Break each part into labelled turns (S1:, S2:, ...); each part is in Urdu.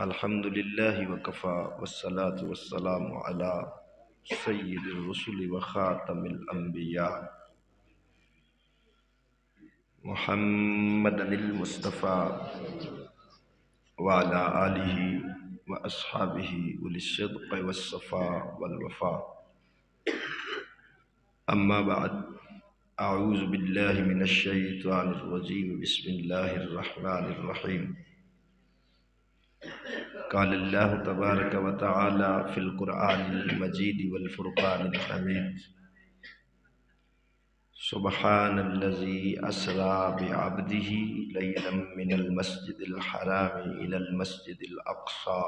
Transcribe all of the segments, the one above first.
S1: الحمد لله وكفى والصلاة والسلام على سيد الرسل وخاتم الأنبياء محمد المصطفى وعلى آله وأصحابه أولي الصدق والصفاء والوفاء. أما بعد، أعوذ بالله من الشيطان الرجيم. بسم الله الرحمن الرحيم. قال الله تبارك وتعالى في القرآن المجيد والفرقان الحميد: سبحان الذي أسرى بعبده ليلا من المسجد الحرام إلى المسجد الأقصى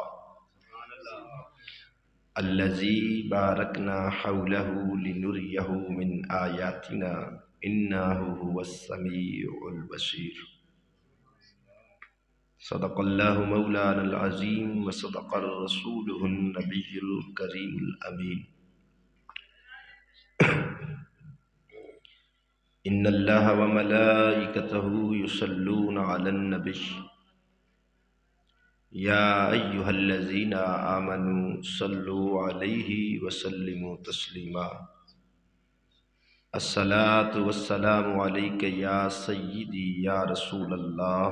S1: الذي باركنا حوله لنريه من آياتنا إنه هو السميع البصير. صدق الله مولانا العظيم وصدق رسوله النبي الكريم الأمين. إن الله وملائكته يصلون على النبي يا أيها الذين آمنوا صلوا عليه وسلموا تسليما. الصلاة والسلام عليك يا سيدي يا رسول الله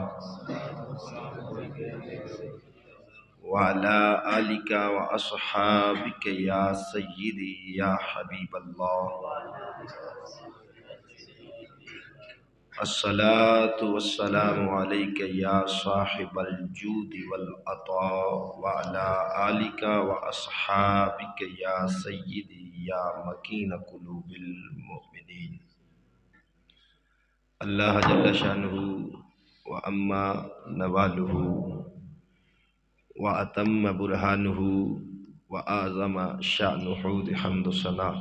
S1: وعلى آلك وأصحابك يا سيدي يا حبيب الله. الصلاة والسلام عليك يا صاحب الجود والعطاء وعلى آلك وأصحابك يا سيدي يا مكين قلوب المؤمنين. اللہ جل شانہ وأما نواله وأتم برهانه وأعظم شأنه حمد ثنا.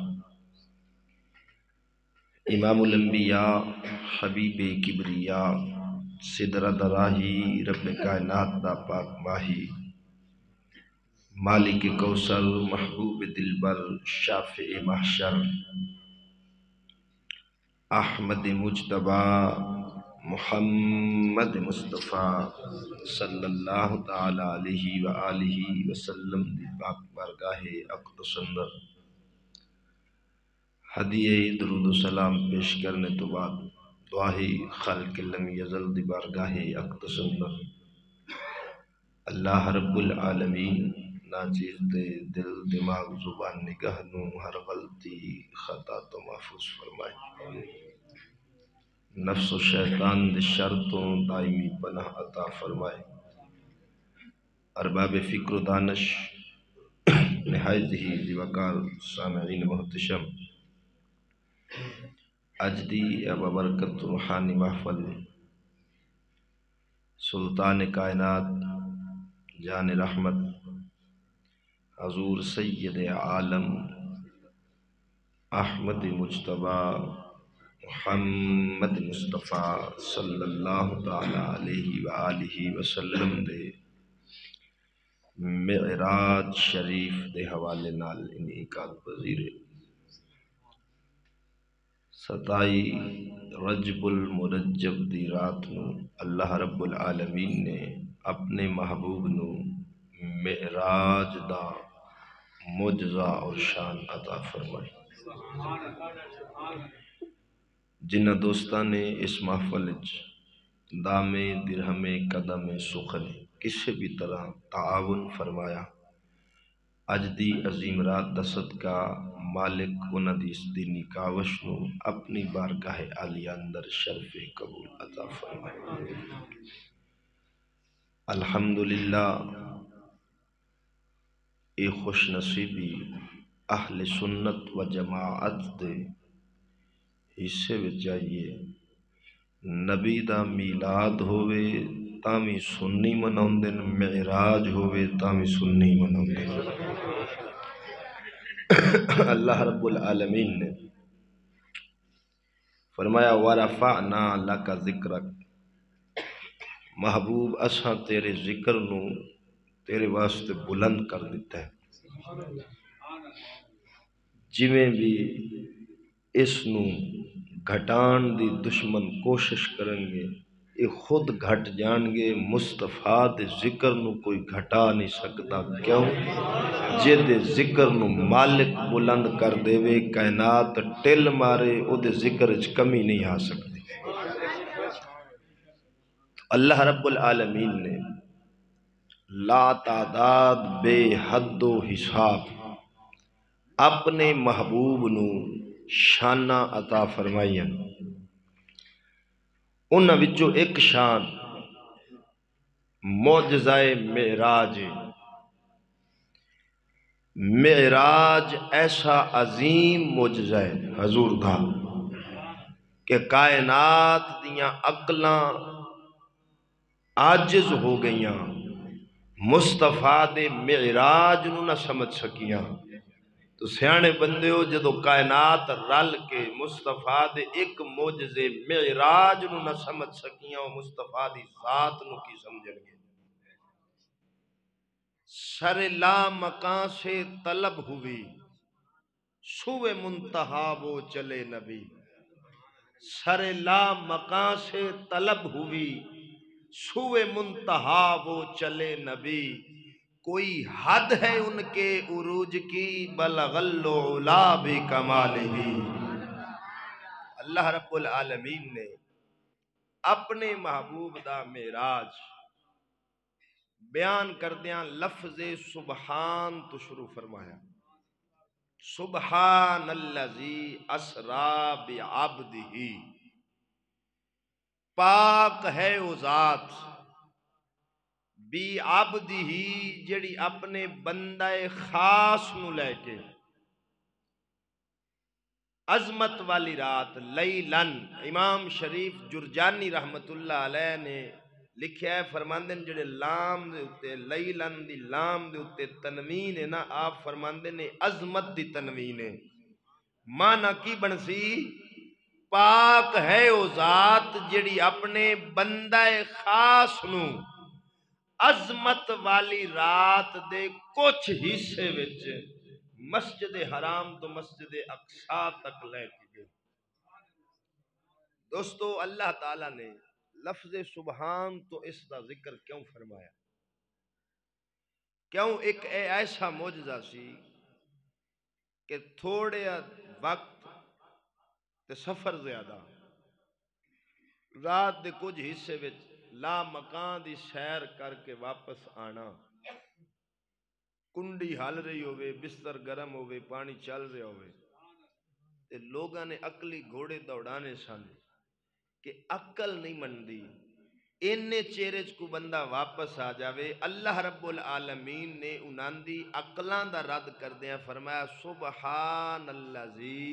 S1: امام الانبیاء حبیب کبریا سدرت راہی رب کائنات دا پاک ماہی مالک کوثر محبوب دلبر شافع محشر احمد مجتبی محمد مصطفیٰ صلی اللہ تعالی علیہ وآلہ وسلم دی پاک بارگاہ اقدس اندر ہدیہ درود و سلام پیش کرنے تو بعد دعائی خالق لم یزل دی بارگاہ اقدس اندر اللہ رب العالمین ناچیز دے دل دماغ زبان نگاہ نو ہر غلطی خطا تو محفوظ فرمائے. نفس و شیطان دے شرطوں دائمی پناہ عطا فرمائے. ارباب فکر و دانش نہایت ہی ذوقار سامعین محتشم، اج دی بابرکت روحانی محفل سلطان کائنات جان رحمت حضور سید عالم احمد مجتبی محمد مصطفیٰ صلی اللہ تعالی علیہ وآلہ وسلم دے معراج شریف دے حوالے نال انعقاد پذیر ہے. 27 رجب المرجب دی رات نو اللہ رب العالمین نے اپنے محبوب نو معراج دا معجزہ اور شان عطا فرمائی. جنہ دوستان نے اس محفل دامے درہمے قدم سخن کسی بھی طرح تعاون فرمایا، اج دی عظیم رات دا صدقہ مالک انہ دی اس دینی کاوش نو اپنی بارگاہ عالیہ اندر شرف قبول عطا فرمائے. الحمدللہ اے خوش نصیبی اہل سنت و جماعت دے حصے وچ آئیے. نبی دا میلاد ہووے تامی سنی مناؤندن، معراج ہووے تامی سنی مناؤندن. اللہ رب العالمین نے فرمایا وَرَفَعْنَا لَكَ ذِكْرَكَ، محبوب اساں تیرے ذکر نو تیرے واسطے بلند کر دیتا ہے. جویں بھی اس نو گھٹان دی دشمن کوشش کریں گے یہ خود گھٹ جان گے، مصطفیٰ دے ذکر نو کوئی گھٹا نہیں سکتا، کیوں؟ جے دے ذکر نو مالک بلند کر دے وے، کائنات ٹل مارے او دے ذکر اچ کمی نہیں آ سکتی۔ اللہ رب العالمین نے لا تعداد بے حد و حساب اپنے محبوب نو شانہ عطا فرمائیں۔ انہاں وچوں ایک شان معجزہ معراج۔ معراج ایسا عظیم معجزہ ہے حضور دا کہ کائنات دیاں عقلاں عاجز ہو گئیاں، مصطفیٰ دے معراج نو نہ سمجھ سکیاں۔ تو سیانے بندے ہو جدو کائنات رل کے مصطفیٰ دے ایک معجزے معراج نو نہ سمجھ سکیاں، وہ مصطفیٰ دی ذات نو کی سمجھن گے۔ سر لا مکان سے طلب ہوئی، سوئے منتہا وہ چلے نبی۔ سر لا مکان سے طلب ہوئی، سوئے منتہا وہ چلے نبی۔ کوئی حد ہے ان کے عروج کی، بلغ العلا بکمالہ۔ اللہ رب العالمین نے اپنے محبوب دا معراج بیان کردیاں لفظ سبحان تو شروع فرمایا۔ سبحان الذی اسرا بعبدہ، پاک ہے وہ ذات بی عبدہ جڑی اپنے بندہ خاص نو لے کے عظمت والی رات لیلن۔ امام شریف جرجانی رحمت اللہ علیہ نے لکھیا ہے، فرماندن جڑے لام دے اتے لیلن دی لام دے اتے تنوین ہے نا، آپ فرماندن نے عظمت دی تنوین ہے۔ معنی کی بنسی؟ پاک ہے او ذات جڑی اپنے بندہ خاص نو عظمت والی رات دے کچھ حصے وچ مسجد حرام تو مسجد اقصی تک لے کے گئے۔ دوستو اللہ تعالیٰ نے لفظ سبحان تو اس کا ذکر کیوں فرمایا؟ کیوں؟ ایک ایسا معجزہ سی کہ تھوڑے وقت تے سفر زیادہ، رات دے کچھ حصے وچ لا مکان دی سیر کر کے واپس آنا، کنڈی ہل رہی ہوئے، بستر گرم ہوئے، پانی چل رہے ہوئے، تے لوگاں نے عقلی گھوڑے دوڑانے سن کہ عقل نہیں مندی، اینے چیرج کو بندہ واپس آ جاوے۔ اللہ رب العالمین نے انہاں دی عقلان دا رد کر دیا، فرمایا سبحان اللذی،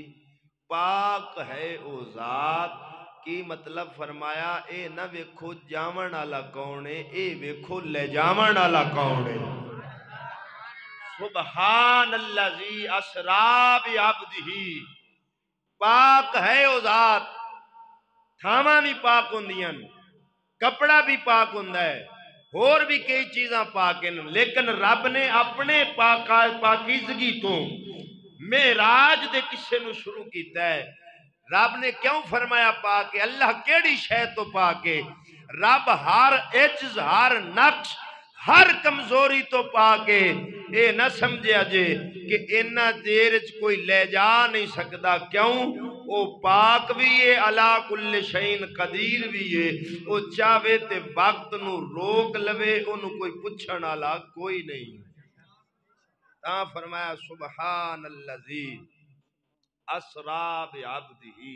S1: پاک ہے او ذات کی مطلب فرمایا اے نہ ویکھو جاون والا کون ہے، اے ویکھو لے جاون والا کون ہے۔ سبحان اللذی اسرا بعبدہ، پاک ہے او ذات، تھاواں بھی پاک ہوندیاں، کپڑا بھی پاک ہوندا ہے، اور بھی کئی چیزاں پاک ہیں، لیکن رب نے اپنے پاکیزگی تو معراج دے قصے نو شروع کیتا ہے۔ رب نے کیوں فرمایا پاک ہے؟ اللہ کیڑی شے تو پاک ہے؟ رب ہر عجز، ہر نقص، ہر کمزوری تو پاک ہے۔ اے نہ سمجھے جے کہ انہاں دیر کوئی لے جا نہیں سکتا، کیوں؟ او پاک بھی ہے، علا کل شئین قدیر بھی ہے، او چاہے تے وقت نو روک لوے، انہوں کوئی پوچھن والا کوئی نہیں۔ تاں فرمایا سبحان اللذی اسرا بعبدہ،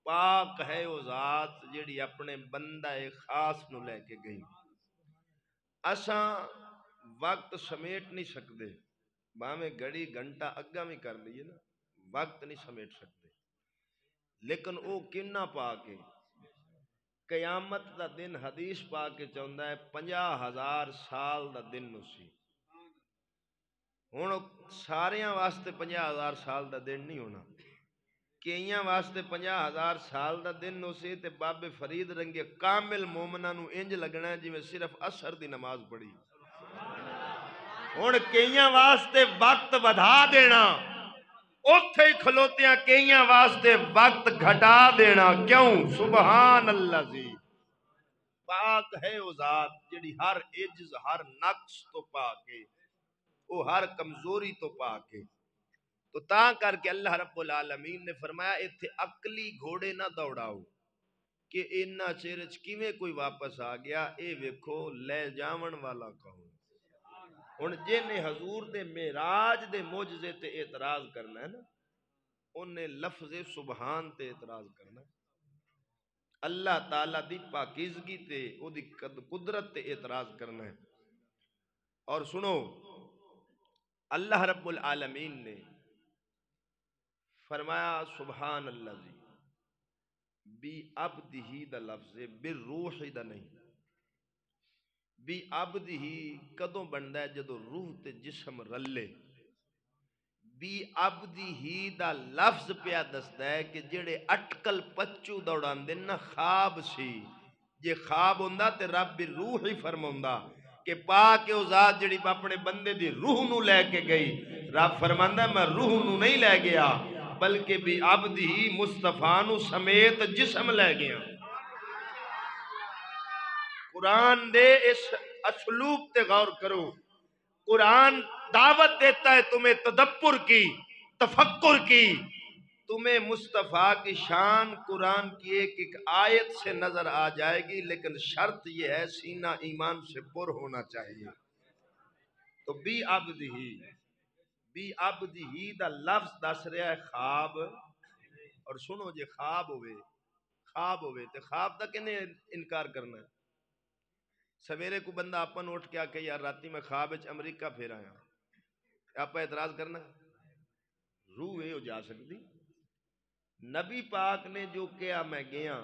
S1: پاک ہے وہ ذات جڑی اپنے بندہ خاص نو لے کے گئی۔ اساں وقت سمیٹ نہیں سکتے، باہمیں گھڑی گھنٹہ اگا میں کر لیے نا، وقت نہیں سمیٹ سکتے، لیکن او کنہ پاک ہے۔ قیامت دا دن حدیث پاک کے چاہندہ ہے 50,000 سال دا دن نسی۔ ہون ساریاں واسطے 50,000 سال دا دن نہیں ہونا، کئیاں واسطے 50,000 سال دا دن نسی، تے باب فرید رنگے کامل مومنہ نو انج لگنا ہے جی میں صرف عصر دی نماز پڑھی۔ ہون کئیاں واسطے وقت بدھا دینا، اتھے کھلوتیاں کئیاں واسطے وقت گھٹا دینا، کیوں؟ سبحان اللہ زی پاک ہے وہ ذات جڑی ہر عجز ہر نقص تو پاک ہے، وہ ہر کمزوری تو پاک ہے۔ تو تاں کر کے اللہ رب العالمین نے فرمایا ایتھے عقلی گھوڑے نہ دوڑاؤ کہ اینا چیرچ کیویں کوئی واپس آ گیا، اے ویکھو لے جاون والا کون۔ ہن جن حضور دے معراج دے معجزے تے اعتراض کرنا ہے نا، انہیں لفظ سبحان تے اعتراض کرنا ہے، اللہ تعالی دی پاکیزگی تے او دی قدرت تے اعتراض کرنا ہے۔ اور سنو، اللہ رب العالمین نے فرمایا سبحان اللہ جی بی عبدہی دا لفظ بالروح دا نہیں، بی عبدہی کدوں بندا ہے جدو روح تے جسم رلے، بی عبدہی دا لفظ پیا دستا ہے کہ جڑے اٹکل پچو دوڑان دن نا خواب سی، جے خواب ہوندا تے رب روح ہی فرموندا کہ پاک او ذات جڑی اپنے بندے دی روح نو لے کے گئی، رب فرماندا میں روح نو نہیں لے گیا بلکہ بھی عبد ہی مصطفیٰ نو سمیت جسم لے گیا۔ قرآن دے اس اسلوب تے غور کرو، قرآن دعوت دیتا ہے تمہیں تدبر کی، تفکر کی، تمہیں مصطفیٰ کی شان قرآن کی ایک ایک آیت سے نظر آ جائے گی، لیکن شرط یہ ہے سینہ ایمان سے پر ہونا چاہیے۔ تو بی عبدہی دا لفظ دس رہا ہے خواب، اور سنو جے خواب ہوئے تے خواب دا کنے انکار کرنا ہے؟ سویرے کو بندہ اپن اٹھ کے کہ یار راتی میں خواب وچ امریکہ پھر آیا، آپ اعتراض کرنا ہے؟ روح یہ ہو جا سکتی؟ نبی پاک نے جو کیا میں گیا،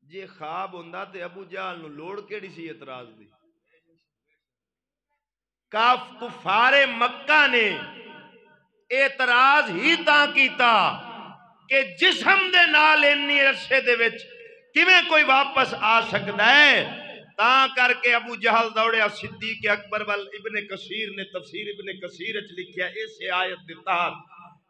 S1: جے خواب ہوندا تے ابو جہل نو لوڑ کیڑی سی اعتراض دی؟ کفار مکہ نے اعتراض ہی تاں کیتا کہ جسم دے نال انی عرصے دے وچ کیویں کوئی واپس آ سکدا ہے؟ تاں کر کے ابو جہل دوڑیا صدیق اکبر وال، ابن کثیر نے تفسیر ابن کثیر وچ لکھیا اس آیت دے تحت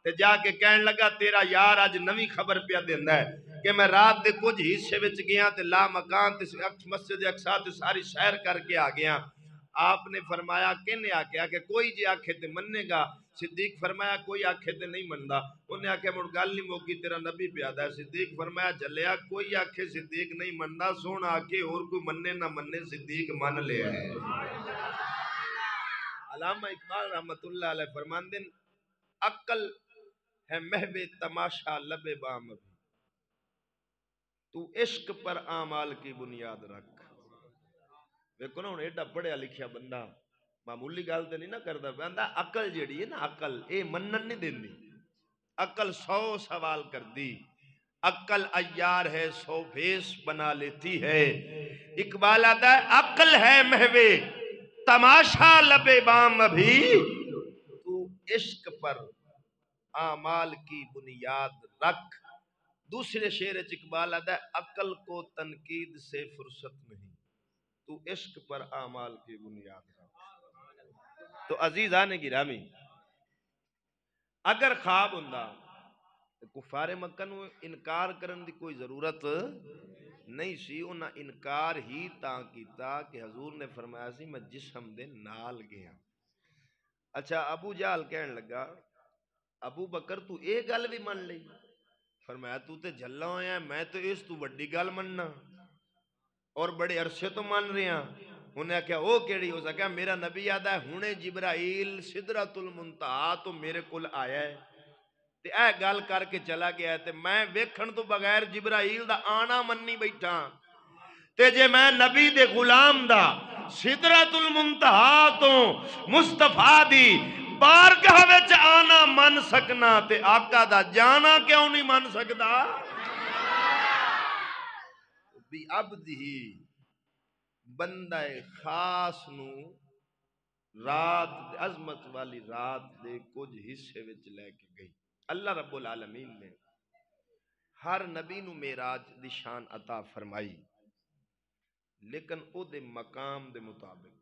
S1: تے جا کے کہن لگا تیرا یار اج نویں خبر پیا دیندا ہے کہ میں رات دے کچھ حصے وچ گیا تے لا مکان تے مسجد اقصی تے ساری سیر کر کے آ گیا۔ آپ نے فرمایا کہنے آکھیا کہ کوئی جے آکھے تے مننے گا؟ صدیق فرمایا کوئی آکھے تے نہیں مندا، انہیں آکھیا مڑ گل نہیں موکی تیرا نبی پیادا ہے۔ صدیق فرمایا جلیا کوئی آکھے صدیق نہیں مندا، سونا آکھے اور کوئی مننے نہ مننے صدیق من لیا ہے۔ علامہ اقبال رحمت اللہ علیہ فرماندن عقل ہے محو تماشا لب بام بھی، تو عشق پر اعمال کی بنیاد رکھ۔ دیکھو نا ہن ایڈا پڑھیا لکھیا بندہ معمولی گل تے نہیں نہ کردا، بندہ عقل جیڑی ہے نا عقل اے منن نہیں دیندی، عقل 100 سوال کر دی، عقل عیار ہے 100 بھیس بنا لیتی ہے۔ اقبال آتا ہے عقل ہے محو تماشا لب بام بھی، تو عشق پر اعمال کی بنیاد رکھ۔ دوسرے شعر اقبال آتا ہے عقل کو تنقید سے فرصت نہیں، تو عشق پر اعمال کی بنیاد رکھ۔ تو عزیزان گرامی، اگر خواب ہوندا کفار مکہ نو انکار کرن دی کوئی ضرورت نہیں سی، انہاں انکار ہی تاں کیتا کہ حضور نے فرمایا سی میں جسم دے نال گیا۔ اچھا ابو جہل کہن لگا ابو بکر تو اے گل بھی من لئی؟ فرمایا تو تے جھلا ہویا ہے، میں تو اس تو بڑی گل مننا اور بڑے عرصے تو مان رہے ہیں۔ انہیں کہا او کیڑی؟ ہو سکیا میرا نبی یاد ہے ہنے جبرائیل سدرۃ المنتہا تو میرے کول آیا ہے تے اے گل کر کے چلا گیا ہے تے میں ویکھن تو بغیر جبرائیل دا آنا مننی بیٹھا، تے جے میں نبی دے غلام دا سدرۃ المنتہا تو مصطفیٰ دی بارگاہ وچ آنا من سکنا تے آقا دا جانا کیوں نہیں من سکدا؟ بی عبدہی بندہ خاص نو رات عظمت والی رات دے کچھ حصے وچ لے کے گئی۔ اللہ رب العالمین نے ہر نبی نو معراج دی شان عطا فرمائی، لیکن او دے مقام دے مطابق۔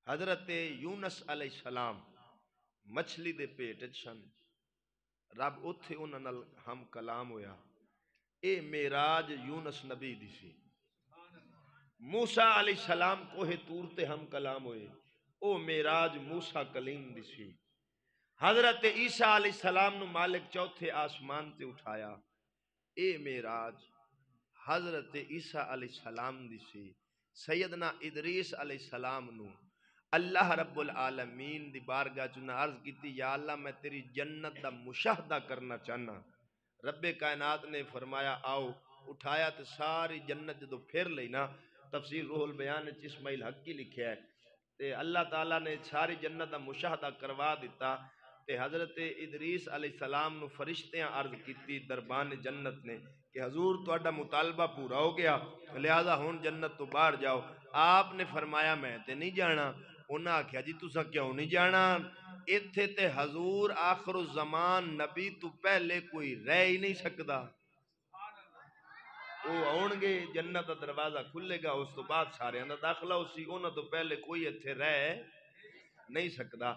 S1: حضرت یونس علیہ السلام مچھلی دے پیٹ وچ سن، رب اوتھے انہاں نال ہم کلام ہویا، اے معراج یونس نبی دی سی۔ موسیٰ علیہ السلام کوہ طور تے ہم کلام ہوئے، او معراج موسیٰ کلیم دی سی۔ حضرت عیسیٰ علیہ السلام نو مالک چوتھے آسمان تے اٹھایا، اے معراج حضرت عیسیٰ علیہ السلام دی سی۔ سیدنا ادریس علیہ السلام نو اللہ رب العالمین دی بارگاہ چنا عرض کیتی، یا اللہ میں تیری جنت دا مشاہدہ کرنا چاہنا۔ رب کائنات نے فرمایا آؤ، اٹھایا تے ساری جنت جدو پھر لینا، تفسیر روح البیان وچ اسماعیل حقی لکھیا ہے تے اللہ تعالیٰ نے ساری جنت دا مشاہدہ کروا دیتا تے حضرت ادریس علیہ السلام نو فرشتیاں عرض کیتی دربان جنت نے کہ حضور تہاڈا مطالبہ پورا ہو گیا، لہذا ہن جنت تو باہر جاؤ۔ آپ نے فرمایا میں تے نہیں جانا۔ انہاں آکھیا جی تساں کیوں نہیں جانا؟ ایتھے تے حضور آخر الزمان نبی تو پہلے کوئی رہ ہی نہیں سکدا۔ وہ آؤن گے، جنت دا دروازہ کھلے گا، اس تو بعد سارے اندر داخلہ اسی، انہاں تو پہلے کوئی ایتھے رہ نہیں سکدا۔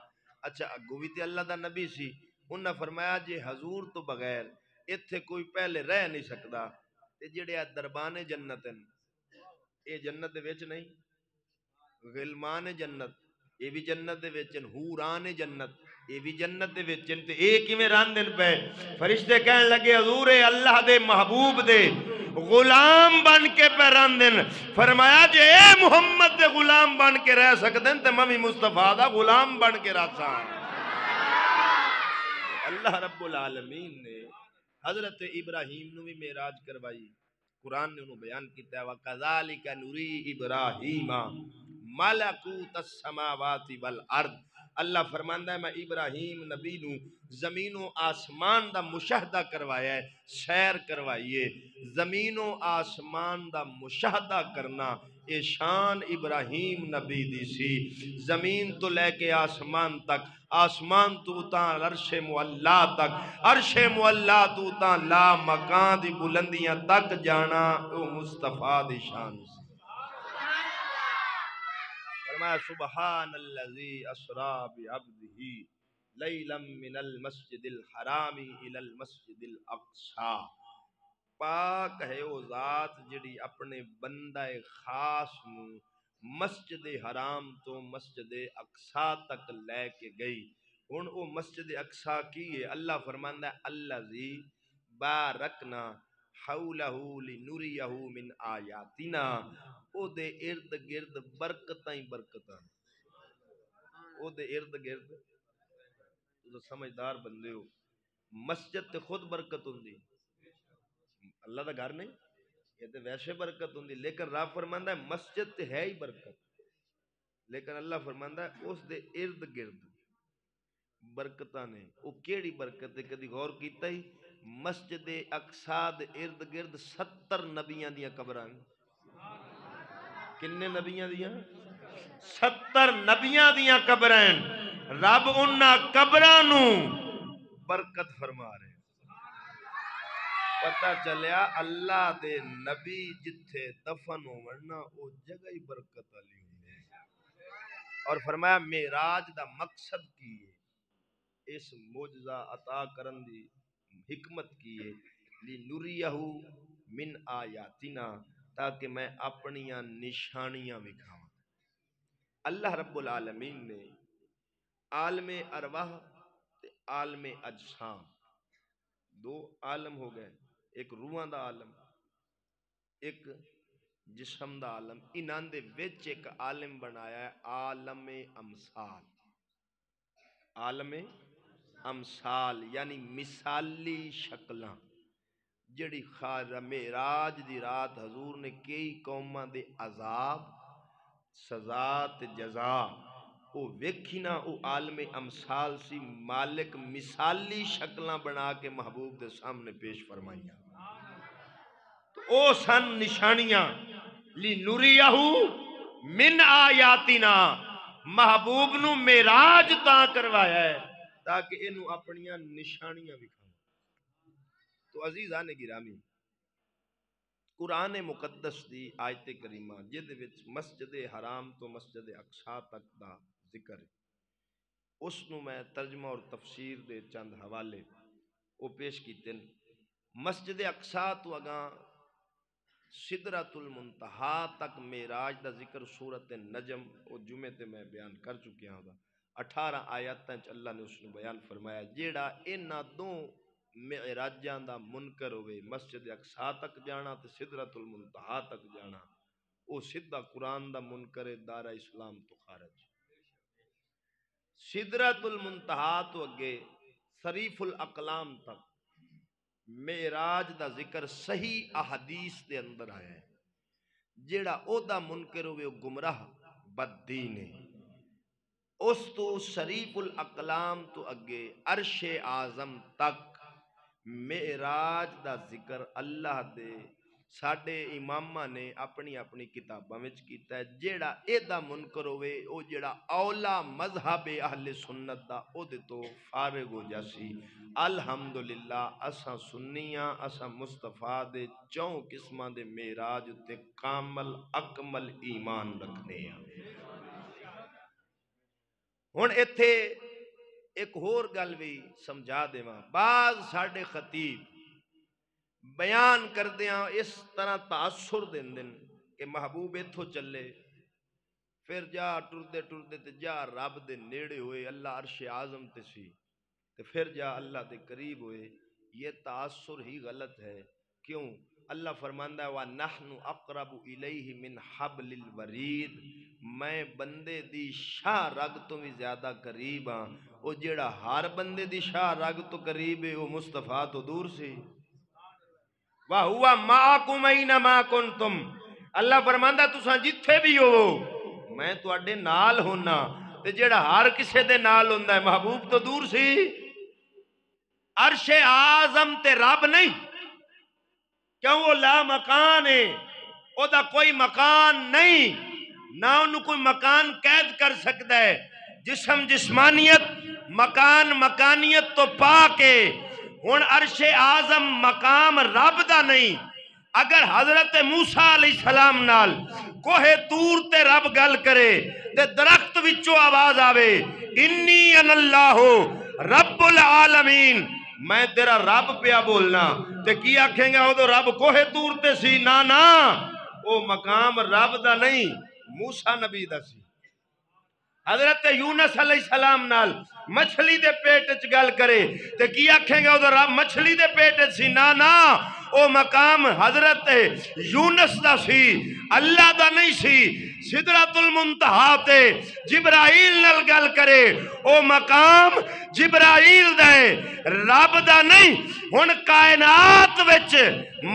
S1: اچھا اگو بھی تے اللہ دا نبی سی، انہاں فرمایا جے حضور تو بغیر ایتھے کوئی پہلے رہ نہیں سکدا تے جڑے دربان جنت ہیں اے جنت دے وچ نہیں، غلمان جنت اے بھی جنت دے وچن، حوران جنت اے بھی جنت دے وچن، تے اے کیویں راندن پے؟ فرشتے کہن لگے حضور اے اللہ دے محبوب دے غلام بن کے پہ راندن۔ فرمایا جے اے محمد دے غلام بن کے رہ سکدن تے میں مصطفیٰ دا غلام بن کے رہساں۔ اللہ رب العالمین نے حضرت ابراہیم نو بھی معراج کروائی، قرآن نے انہوں بیان کیتا ہے وَقَذَلِكَ نُرِي إِبْرَاهِيمَ مَلَكُوتَ السَّمَاوَاتِ وَالْأَرْضِ۔ اللہ فرماندا ہے میں ابراہیم نبی نو زمین و آسمان دا مشاہدہ کروایا ہے، سیر کروائیے۔ زمین و آسمان دا مشاہدہ کرنا اے شان ابراہیم نبی دی سی۔ زمین تو لے کے آسمان تک، آسمان تو تا عرش معلا تک، عرش معلا تو تا لا مکان دی بلندیاں تک جانا او مصطفیٰ دی شان سی۔ فرمایا سبحان الذی اسرا بعبدہ لیلا من المسجد الحرام الى المسجد الاقصی۔ پاک ہے وہ ذات جڑی اپنے بندہ خاص نو مسجد حرام تو مسجد اقصی تک لے کے گئی۔ ہن او مسجد اقصی کی ہے؟ اللہ فرماندا ہے الذی بارکنا حولہ لنریہ من آیاتنا، او دے ارد گرد برکتاں ہی برکتاں، او دے ارد گرد تو سمجھدار بندے ہو، مسجد تے خود برکت ہوندی، اللہ دا گھر نہیں، یہ تے ویسے برکت ہوندی، لیکن رب فرماندا ہے مسجد تے ہے ہی برکت، لیکن اللہ فرماندا ہے اس دے ارد گرد برکتاں نے۔ او کیڑی برکت ہے؟ کدی غور کیتا ہی؟ مسجد اقصی دے ارد گرد 70 نبیاں دیاں قبراں، کنے نبیاں دیاں؟ 70 نبیاں دیاں قبراں، رب انہاں قبراں نو برکت فرما رہے ہیں۔ پتہ چلیا اللہ دے نبی جتھے دفن ہونا او جگہ ہی برکت والی ہوئی ہے۔ اور فرمایا معراج دا مقصد کی ہے؟ اس معجزہ عطا کرن دی حکمت کی ہے لنریہ من آیاتنا، تاکہ میں اپنیاں نشانیاں دکھاواں۔ اللہ رب العالمین نے عالم ارواح تے عالم اجسام دو عالم ہو گئے، ایک روحاں دا عالم، ایک جسم دا عالم، انہاں دے وچ ایک عالم بنایا ہے عالم امثال۔ عالم امثال یعنی مثالی شکلاں، جڑی خار معراج دی رات حضور نے کئی قوماں دے عذاب سزا تے جزا او ویکھی نا، او عالم امثال سی۔ مالک مثالی شکلاں بنا کے محبوب دے سامنے پیش فرمائیاں، تو او سن نشانیاں لنریہ من آیاتنا۔ محبوب نو معراج تا کروایا ہے تاکہ انہوں اپنیاں نشانیاں دکھاؤں۔ تو عزیزان گرامی، قرآن مقدس دی آیت کریمہ جد وچ مسجد حرام تو مسجد اقصی تک دا ذکر ہے، اس نو میں ترجمہ اور تفسیر دے چند حوالے او پیش کیتے ہیں۔ مسجد اقصی تو اگاں سدرۃ المنتہا تک معراج دا ذکر سورت نجم او جمعے تے میں بیان کر چکیا ہوں 18 آیاتاں چ اللہ نے اس نے بیان فرمایا جیڑا انہاں دو معراجاں دا منکر ہوئے مسجد اقصی تک جانا تے سدرۃ المنتہا تک جانا او سیدھا قرآن دا منکر دار اسلام تو خارج سدرۃ المنتہا تو اگے صریف الاقلام تک معراج دا ذکر صحیح احادیث دے اندر آیا ہے جیڑا او دا منکر ہوئے وہ گمراہ بددین ہے اس تو شریف الاقلام تو اگے عرش اعظم تک معراج دا ذکر اللہ دے ساڈے اماماں نے اپنی اپنی کتاباں وچ کیتا ہے جیڑا اے دا منکر ہوئے او جیڑا اولا مذہب اہل سنت دا او دے تو فارغ ہو جاسی الحمدللہ اساں سنیاں اساں مصطفیٰ دے چوں قسماں دے معراج تے کامل اکمل ایمان رکھنے ہیں ہن ایتھے ایک ہور گل بھی سمجھا دیواں بعض ساڈے خطیب بیان کردیاں اس طرح تاثر دین کہ محبوب ایتھوں چلے پھر جا ٹردے ٹردے تے جا رب دے نیڑے ہوئے اللہ عرش اعظم تے سی تے پھر جا اللہ دے قریب ہوئے یہ تاثر ہی غلط ہے کیوں اللہ فرماندا ہے وَنَحْنُ أَقْرَبُ إِلَيْهِ مِنْ حَبْلِ الْوَرِيدِ میں بندے دی شاہ رگ تو بھی زیادہ قریب ہاں او جیڑا ہر بندے دی شاہ رگ تو قریب ہے وہ مصطفیٰ تو دور سی وَهُوَ مَعَكُمْ أَيْنَمَا كُنْتُمْ اللہ فرماندا تساں جتھے بھی ہو میں تواڈے نال ہونا تے جیڑا ہر کسے دے نال ہوندا ہے محبوب تو دور سی عرش اعظم تے رب نہیں کیوں وہ لا مکان ہے او دا کوئی مکان نہیں نہ انہوں کوئی مکان قید کر سکتا ہے جسم جسمانیت مکان مکانیت تو پاکے ہن عرش اعظم مقام رب دا نہیں اگر حضرت موسیٰ علیہ السلام نال کوہ طور تے رب گل کرے تے درخت وچوں آواز آوے انی ان اللہ رب العالمین میں تیرا رب پیا بولنا تے کی آکھیں گا وہ تو رب کوہ طور تے سی نا او مقام رب دا نہیں موسیٰ نبی دا سی حضرت یونس علیہ السلام نال مچھلی دے پیٹ چ گل کرے تے کی آکھیں گا ادھر مچھلی دے پیٹ سی نا او مقام حضرت یونس دا سی اللہ دا نہیں سی سدرۃ المنتہا تے جبرائیل نال گل کرے او مقام جبرائیل دا ہے رب دا نہیں ہن کائنات وچ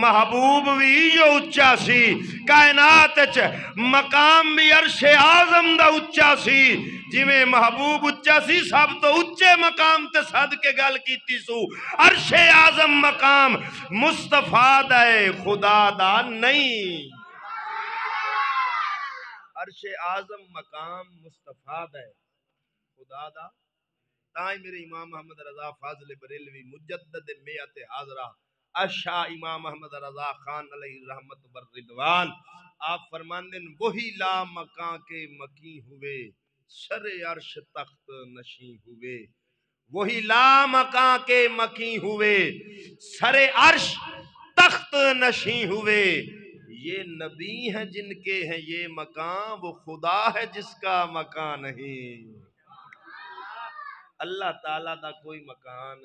S1: محبوب بھی جو اچا سی کائنات وچ مقام بھی عرش اعظم دا اچا سی جویں محبوب اچا سی سب تو اچے مقام تے صد کے گل کیتی سو عرش اعظم مقام مصطفیٰ دا ہے خدا دا نہیں عرش اعظم مقام مصطفیٰ دا ہے خدا دا تائیں میرے امام محمد رضا فاضل بریلوی مجدد میعت حاضرہ اشاہ امام محمد رضا خان علیہ الرحمت والرضوان آپ فرماندن وہی لا مکان کے مکی ہوئے سر عرش تخت نشیں ہوئے وہی لا مکان کے مکی ہوئے سر عرش تخت نشیں ہوئے یہ نبی ہیں جن کے ہیں یہ مکان وہ خدا ہے جس کا مکان نہیں اللہ تعالیٰ دا کوئی مکان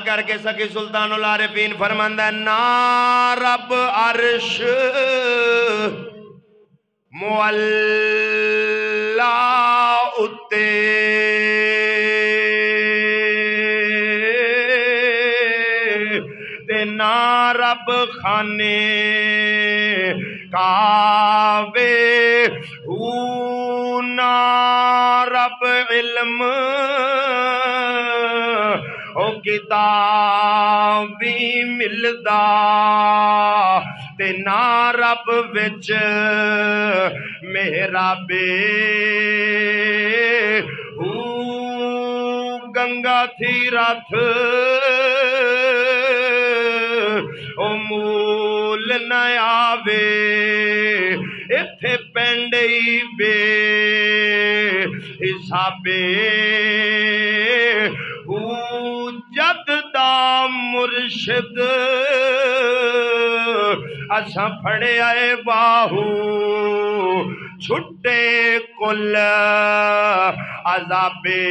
S1: کر کے سکی سلطان العارفین فرماندہ نا رب عرش مولا اتے تے نا رب خانے کعبے نا رب علم او کتابی ملدا تے نا رب وچ محراب گنگا تھی راتھ او مول نہ آوے ایتھے پینڈئی بے حسابے جد دا مرشد اساں پھڑے آئے باہو چھٹے کل عذابے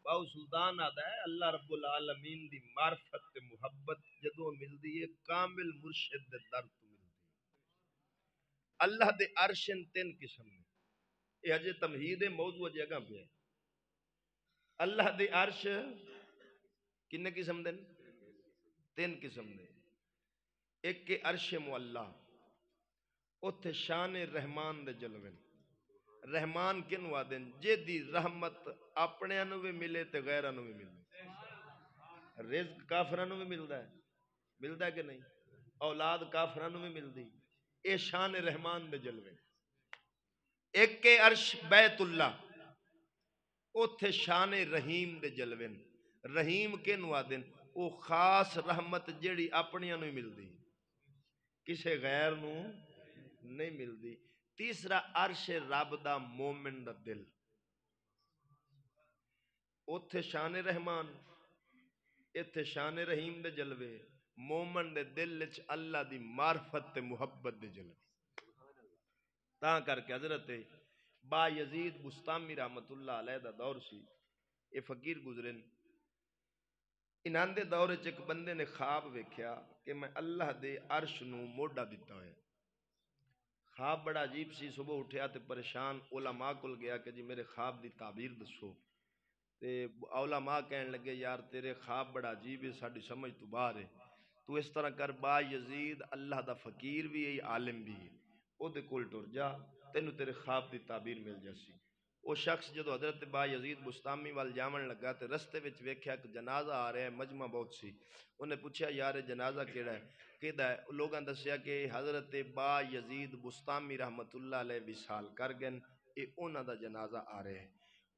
S1: باو سلطان آدھا ہے اللہ رب العالمین دی معرفت تے محبت جدوں ملدی ہے کامل مرشد دے در تو ملدی ہے۔ اللہ دے عرشن تین قسم نے، یہ اجے تمہید موضوع جگہ پہ ہے۔ اللہ دے عرش کنے قسم دے؟ تین قسم دے۔ ایک کے عرش معلا، اتھے شان رحمان دے جلوے، رحمان کنو آدن جے دی رحمت اپنے انو بھی ملے تے غیر انو بھی ملے، رزق کافرانو بھی ملدا ہے کہ نہیں، اولاد کافرانو بھی ملدی، اے شان رحمان دے جلوے۔ ایک کے عرش بیت اللہ، اتھے شان رحیم دے جلوے، رحیم کنو آدن او خاص رحمت جیڑی اپنی انو بھی ملدی، کسے غیر نو نہیں ملدی۔ تیسرا عرش رب دا مومن دا دل، اتھے شان رحمان اتھے شان رحیم دے جلوے، مومن دے دل وچ اللہ دی معرفت تے محبت دے جلوے۔ تاں کر کے حضرت با یزید بستامی رحمت اللہ علیہ دا دور سی، اے فقیر گزرن، انہاں دے دور وچ ایک بندے نے خواب ویکھیا کہ میں اللہ دے عرش نو موڈا دتا ہویا۔ خواب بڑا عجیب سی، صبح اٹھیا تے پریشان علماء کل گیا کہ جی میرے خواب دی تعبیر دسو، تے علماء کہنے لگے یار تیرے خواب بڑا عجیب ہے، ساڈی سمجھ تو باہر ہے، تو اس طرح کر با یزید اللہ دا فقیر بھی ہے عالم بھی ہے، او دے کول ٹر جا تینو تیرے خواب دی تعبیر مل جاسی۔ وہ شخص جدو حضرت با یزید بستامی وال جامن لگا تے رستے وچ ویکھیا کہ جنازہ آ رہا ہے، مجمع بہت سی، انہیں پوچھا یار جنازہ کیڑا ہے، کیدا ہے؟ لوگاں دسیا کہ حضرت با یزید بستامی رحمت اللہ علیہ وصال کر گئن، اے انہاں دا جنازہ آ رہا ہے۔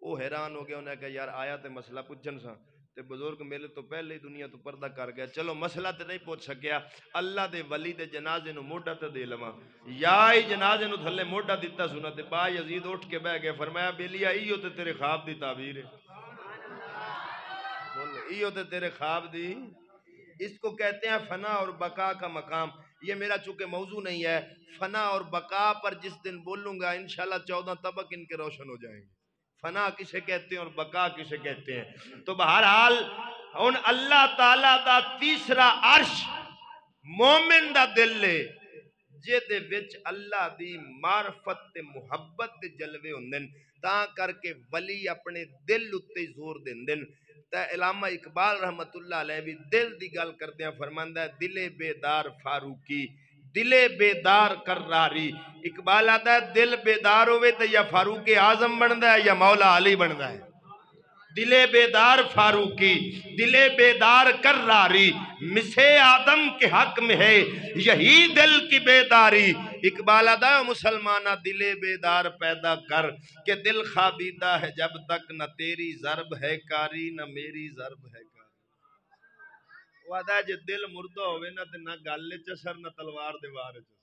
S1: وہ حیران ہو گیا، انہیں کہا یار آیا تے مسئلہ پوچھن سا، تے بزرگ میرے تو پہلے ہی دنیا تو پردہ کر گیا، چلو مسئلہ تے نہیں پوچھ سکیا، اللہ دے ولی دے جنازے نو موڈا تے دے لواں، یا ہی جنازے نو تھلے موڈا دیتا سنا، تے با یزید اٹھ کے بہ گیا، فرمایا بیلیا ایو تے تیرے خواب دی تعبیر ہے، ایو تے تیرے خواب دی، اس کو کہتے ہیں فنا اور بقا کا مقام۔ یہ میرا چونکہ موضوع نہیں ہے، فنا اور بقا پر جس دن بولوں گا انشاءاللہ 14 طبق ان کے روشن ہو جائیں گے، فنا کسے کہتے ہیں اور بقا کسے کہتے ہیں۔ تو بہرحال ان اللہ تعالیٰ دا تیسرا عرش مومن دا دل لے جے دے وچ اللہ دی معرفت تے محبت دے جلوے ہوندن، تاں کر کے ولی اپنے دل اتے زور دیندن۔ تا علامہ اقبال رحمت اللہ علیہ بھی دل دی گل کردے ہیں، فرماندہ ہے دل بیدار فاروقی دل بیدار کراری۔ اقبال آتا ہے دل بیدار ہوئے تو یا فاروق اعظم بندہ ہے یا مولا علی بندہ ہے۔ دل بیدار فاروقی دل بیدار کراری، مسے آدم کے حق میں ہے یہی دل کی بیداری۔ اقبال آتا ہے مسلمانہ دل بیدار پیدا کر کہ دل خوابیدہ ہے جب تک نہ تیری ضرب ہے کاری نہ میری ضرب ہے کاری۔ وہ آتا ہے جے دل مردہ ہوئے نہ گالے چسر نہ تلوار دے وار چسر،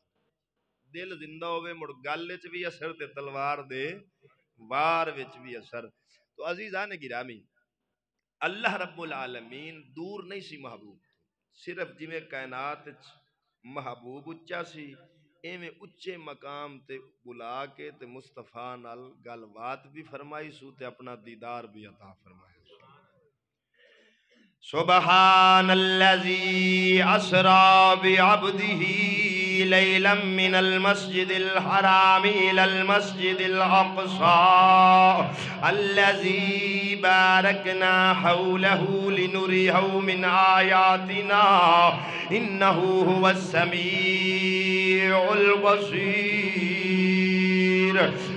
S1: دل زندہ ہوئے مڑ گالے چ بھی اثر تے تلوار دے وار وچ بھی اثر۔ تو عزیزان گرامی، اللہ رب العالمین دور نہیں سی محبوب، صرف جویں کائنات محبوب اچا سی ایویں اچے مقام تے بلا کے تے مصطفیٰ نال گل بات بھی فرمائی سو تے اپنا دیدار بھی عطا فرمایا۔ سبحان الذي أسرى بعبده ليلا من المسجد الحرام إلى المسجد الأقصى الذي باركنا حوله لنريه من آياتنا إنه هو السميع البصير۔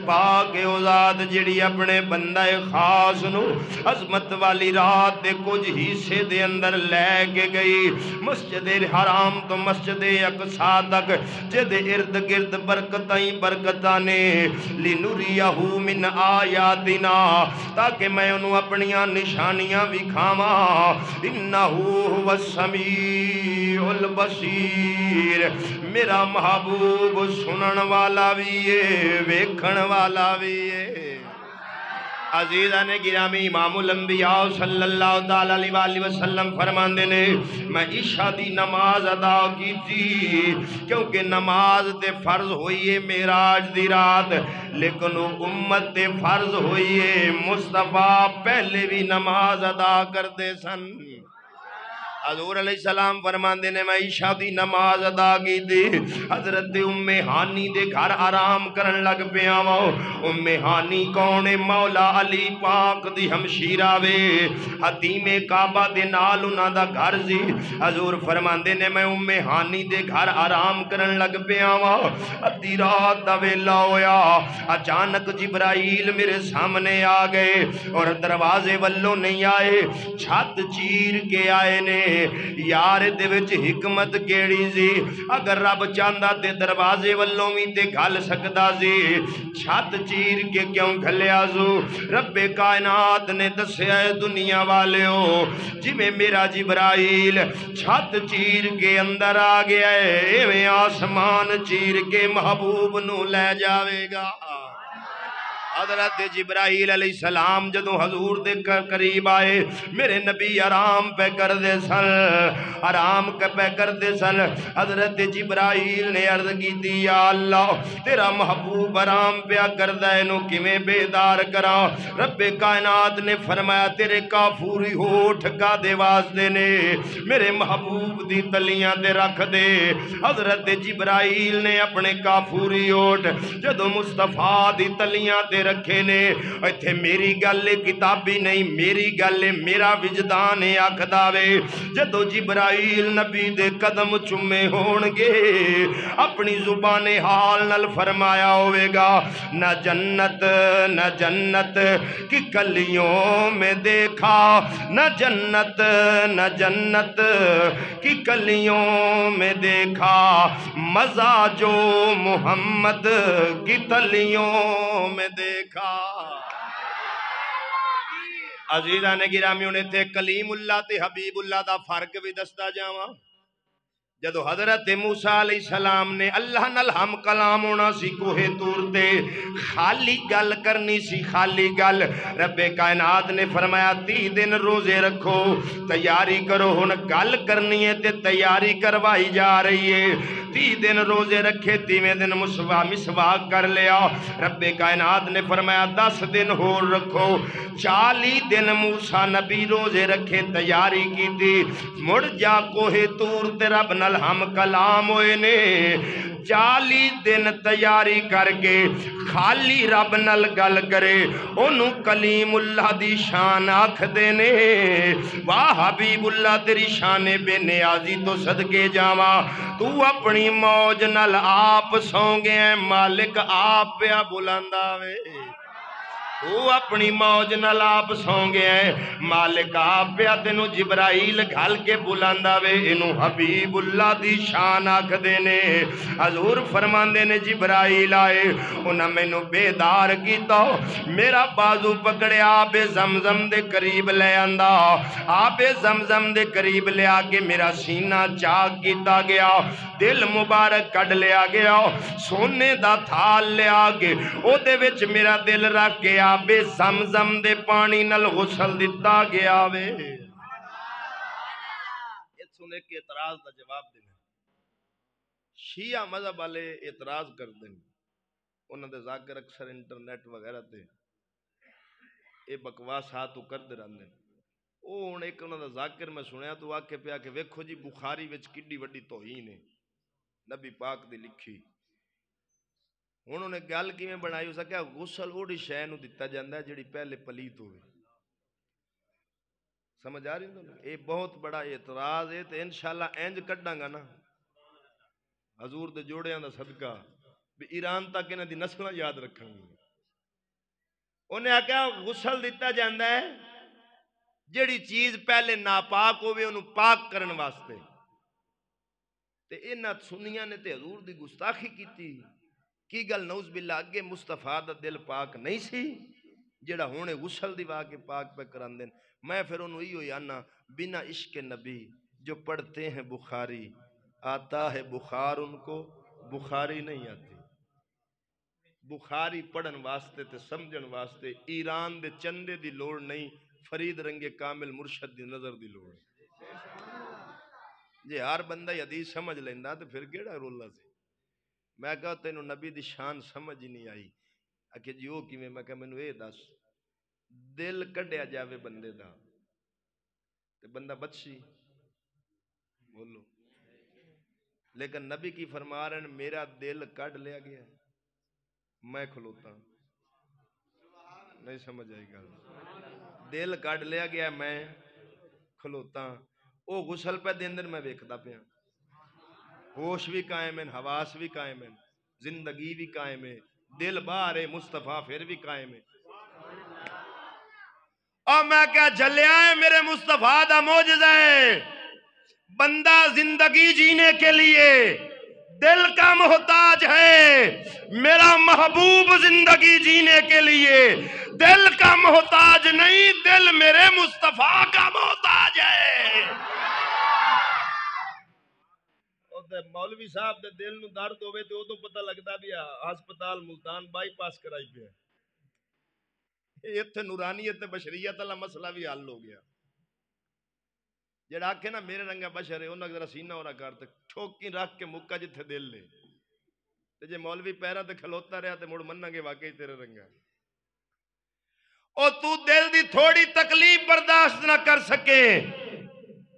S1: پاک او ذات جڑی اپنے بندہ خاص نو عظمت والی رات دے کچھ حصے دے اندر لے کے گئی مسجد حرام تو مسجد اقصی تک، جد ارد گرد برکتیں برکتاں نے لنریہ من آیاتنا، تاکہ میں انہوں اپنیاں نشانیاں بھی کھاواں۔ انہو هو السمیع البصیر، میرا محبوب سنن والا بھی ہے ویکھن والا بھی ہے۔ عزیزان گرامی امام الانبیاء صلی اللہ تعالیٰ علیہ وسلم فرماندے نے میں عشاء دی نماز ادا کی تھی کیونکہ نماز تے فرض ہوئی ہے معراج دی رات، لیکن امت تے فرض ہوئی ہے مصطفیٰ پہلے بھی نماز ادا کردے سن۔ حضور علیہ السلام فرماندے نے میں عشاء دی نماز ادا کی تھی، حضرت ام ہانی دے گھر آرام کرن لگ پیا وا۔ ام ہانی کون ہے؟ مولا علی پاک دی ہمشیرہ وے، حتیم کعبہ دے نال انہاں دا گھر سی۔ حضور فرماندے نے میں ام ہانی دے گھر آرام کرن لگ پیا وا، ادھی رات دا ویلا ہویا، اچانک جبرائیل میرے سامنے آ گئے اور دروازے والوں نہیں آئے، چھت چیر کے آئے نے۔ یار دے وچ حکمت کیڑی سی، اگر رب چاہندا تے دروازے والوں بھی تے گھل سکدا سی، چھت چیر کے کیوں گھلیا سو؟ رب کائنات نے دسیا ہے دنیا والیو جی میں میرا جبرائیل چھت چیر کے اندر آ گیا ہے، ایویں آسمان چیر کے محبوب نو لے جاوے گا۔ حضرت جبرائیل علیہ السلام جدوں حضور دے قریب آئے، میرے نبی آرام پہ کر دے سن، آرام پہ کر دے سن۔ حضرت جبرائیل نے عرض کی دی یا اللہ تیرا محبوب آرام پہ کر دے نو کیویں بیدار کرا؟ رب کائنات نے فرمایا تیرے کافوری ہوٹھ کا دے واسطے نے، میرے محبوب دی تلیاں دے رکھ دے۔ حضرت جبرائیل نے اپنے کافوری ہوٹھ جدوں مصطفیٰ دی تلیاں دے رکھے نے، ایتھے میری گل کتابی نہیں، میری گل میرا وجدان آکھدا وے جدو جبرائیل نبی دے قدم چومے ہون گے اپنی زبان حال نل فرمایا ہوئے گا نہ جنت کی کلیوں میں دیکھا، نہ جنت کی کلیوں میں دیکھا، مزہ جو محمد کی تلیوں میں دیکھا۔ عزیزان گرامی انہیں تے کلیم اللہ تے حبیب اللہ دا فرق بھی دستا جاواں۔ جدو حضرت موسیٰ علیہ السلام نے اللہ نال ہم کلام ہونا سی کوہ طور تے، خالی گل کرنی سی، خالی گل۔ رب کائنات نے فرمایا 30 دن روزے رکھو، تیاری کرو، ہن گل کرنی ہے تے تیاری کروائی جا رہی ہے۔ 30 دن روزے رکھے، 30ویں دن مسواک کر لیا۔ رب کائنات نے فرمایا 10 دن ہور رکھو، 40 دن موسیٰ نبی روزے رکھے، تیاری کی تھی، مڑ جا کوہ طور تے رب نال ہم کلام ہوئے نے۔ 40 دن تیاری کر کے خالی رب نال گل کرے انہوں کلیم اللہ دی شان آکھ دینے۔ واہ حبیب اللہ تیری شان بے نیازی تو صدقے جاواں، تو اپنی موج نال آپ سوں گئے، مالک آپ پہ بلندا وے، وہ اپنی موج نال آپ سوں گئے، مالک آپ پہ تینو جبرائیل گھل کے بلاندا وے، انہوں حبیب اللہ دی شان آکھ دینے۔ حضور فرماندے نے جبرائیل آئے انہاں میں نو بیدار کیتا، میرا بازو پکڑے آب زمزم دے قریب لے آندا، آب زمزم دے قریب لے آگے میرا سینہ چاک کیتا گیا، دل مبارک کڑ لیا گیا، سونے دا تھال لے آگے او دے وچ میرا دل رکھ گیا، آب زمزم دے پانی نل غسل دیتا گیا وے۔ یہ سنے کے اعتراض دا جواب دینا، شیعہ مذہب والے اعتراض کر دیں، انہوں نے ذاکر اکثر انٹرنیٹ وغیرہ تے اے بکواس ہاتھوں کر دے رہنے، او ایک انہوں نے ذاکر میں سنیا تو آکے پہ آکے ویکھو جی بخاری وچ کڈی وڈی توہین ہے نبی پاک دی لکھی۔ انہوں نے گل کی میں بنائی ہو سکیا غسل اوڑی شے نو دتا جاندا ہے جڑی پہلے پلیت ہوئے، سمجھ آ رہی ہے؟ اے بہت بڑا اعتراض ہے، تے انشاءاللہ اینج کڈاں گا نا حضور دے جوڑیاں دا صدقہ بھی ایران تک انہاں دی نسلاں یاد رکھن گی۔ انہیں کہا غسل دتا جاندا ہے جڑی چیز پہلے ناپاک ہوئے انہوں پاک کرن واسطے، تے انہاں سنیاں نے تے حضور دی گستاخی کیتی کی گل نعوذ باللہ اگے مصطفیٰ دا دل پاک نہیں سی جڑا ہونے غسل دی واقع پاک پہ کران دین۔ میں پھر انہوں ہی ہوئی آنا بنا عشق نبی جو پڑھتے ہیں بخاری آتا ہے بخار ان کو بخاری نہیں آتی بخاری پڑھن واسطے تے سمجھن واسطے ایران دے چندے دی لوڑ نہیں فرید رنگ کامل مرشد دی نظر دی لوڑ جے ہر بندہ حدیث سمجھ لیندا تے پھر کیڑا رولا سی میں کہا تینوں نبی دی شان سمجھ ہی نہیں آئی کہ جی وہ کیویں میں کہا مینوں اے دس دل کڈیا جاوے بندے دا تے بندہ بچی بولو لیکن نبی کی فرما رہے ہیں میرا دل کڈ لیا گیا ہے میں کھلوتا نہیں سمجھ آئی گل دل کڈ لیا گیا میں کھلوتا او غسل پہ دن میں ویکھدا پیا ہوش بھی قائم ہیں حواس بھی قائم ہیں زندگی بھی قائم ہے دل باہر ہے مصطفیٰ پھر بھی قائم ہے اور میں کیا جلیا ہے میرے مصطفیٰ دا معجزہ ہے بندہ زندگی جینے کے لیے دل کا محتاج ہے میرا محبوب زندگی جینے کے لیے دل کا محتاج نہیں دل میرے مصطفیٰ کا محتاج ہے مولوی صاحب دے دل نو درد ہوئے تو تو پتہ لگتا بھی ہسپتال ملتان بائی پاس کرائی پہ اتنے نورانیت بشریت والا مسئلہ بھی حل ہو گیا جڑا آکھے نا میرے رنگا بشر ہے انہاں ذرا سینہ ہو رہا کرتے ٹھوکی رکھ کے مکہ جتھے دل لے تے جے مولوی پیرا تے کھلوتا رہا تے مڑ مننا کے واقعی تیرے رنگا او تو دل دی تھوڑی تکلیف برداشت نہ کر سکے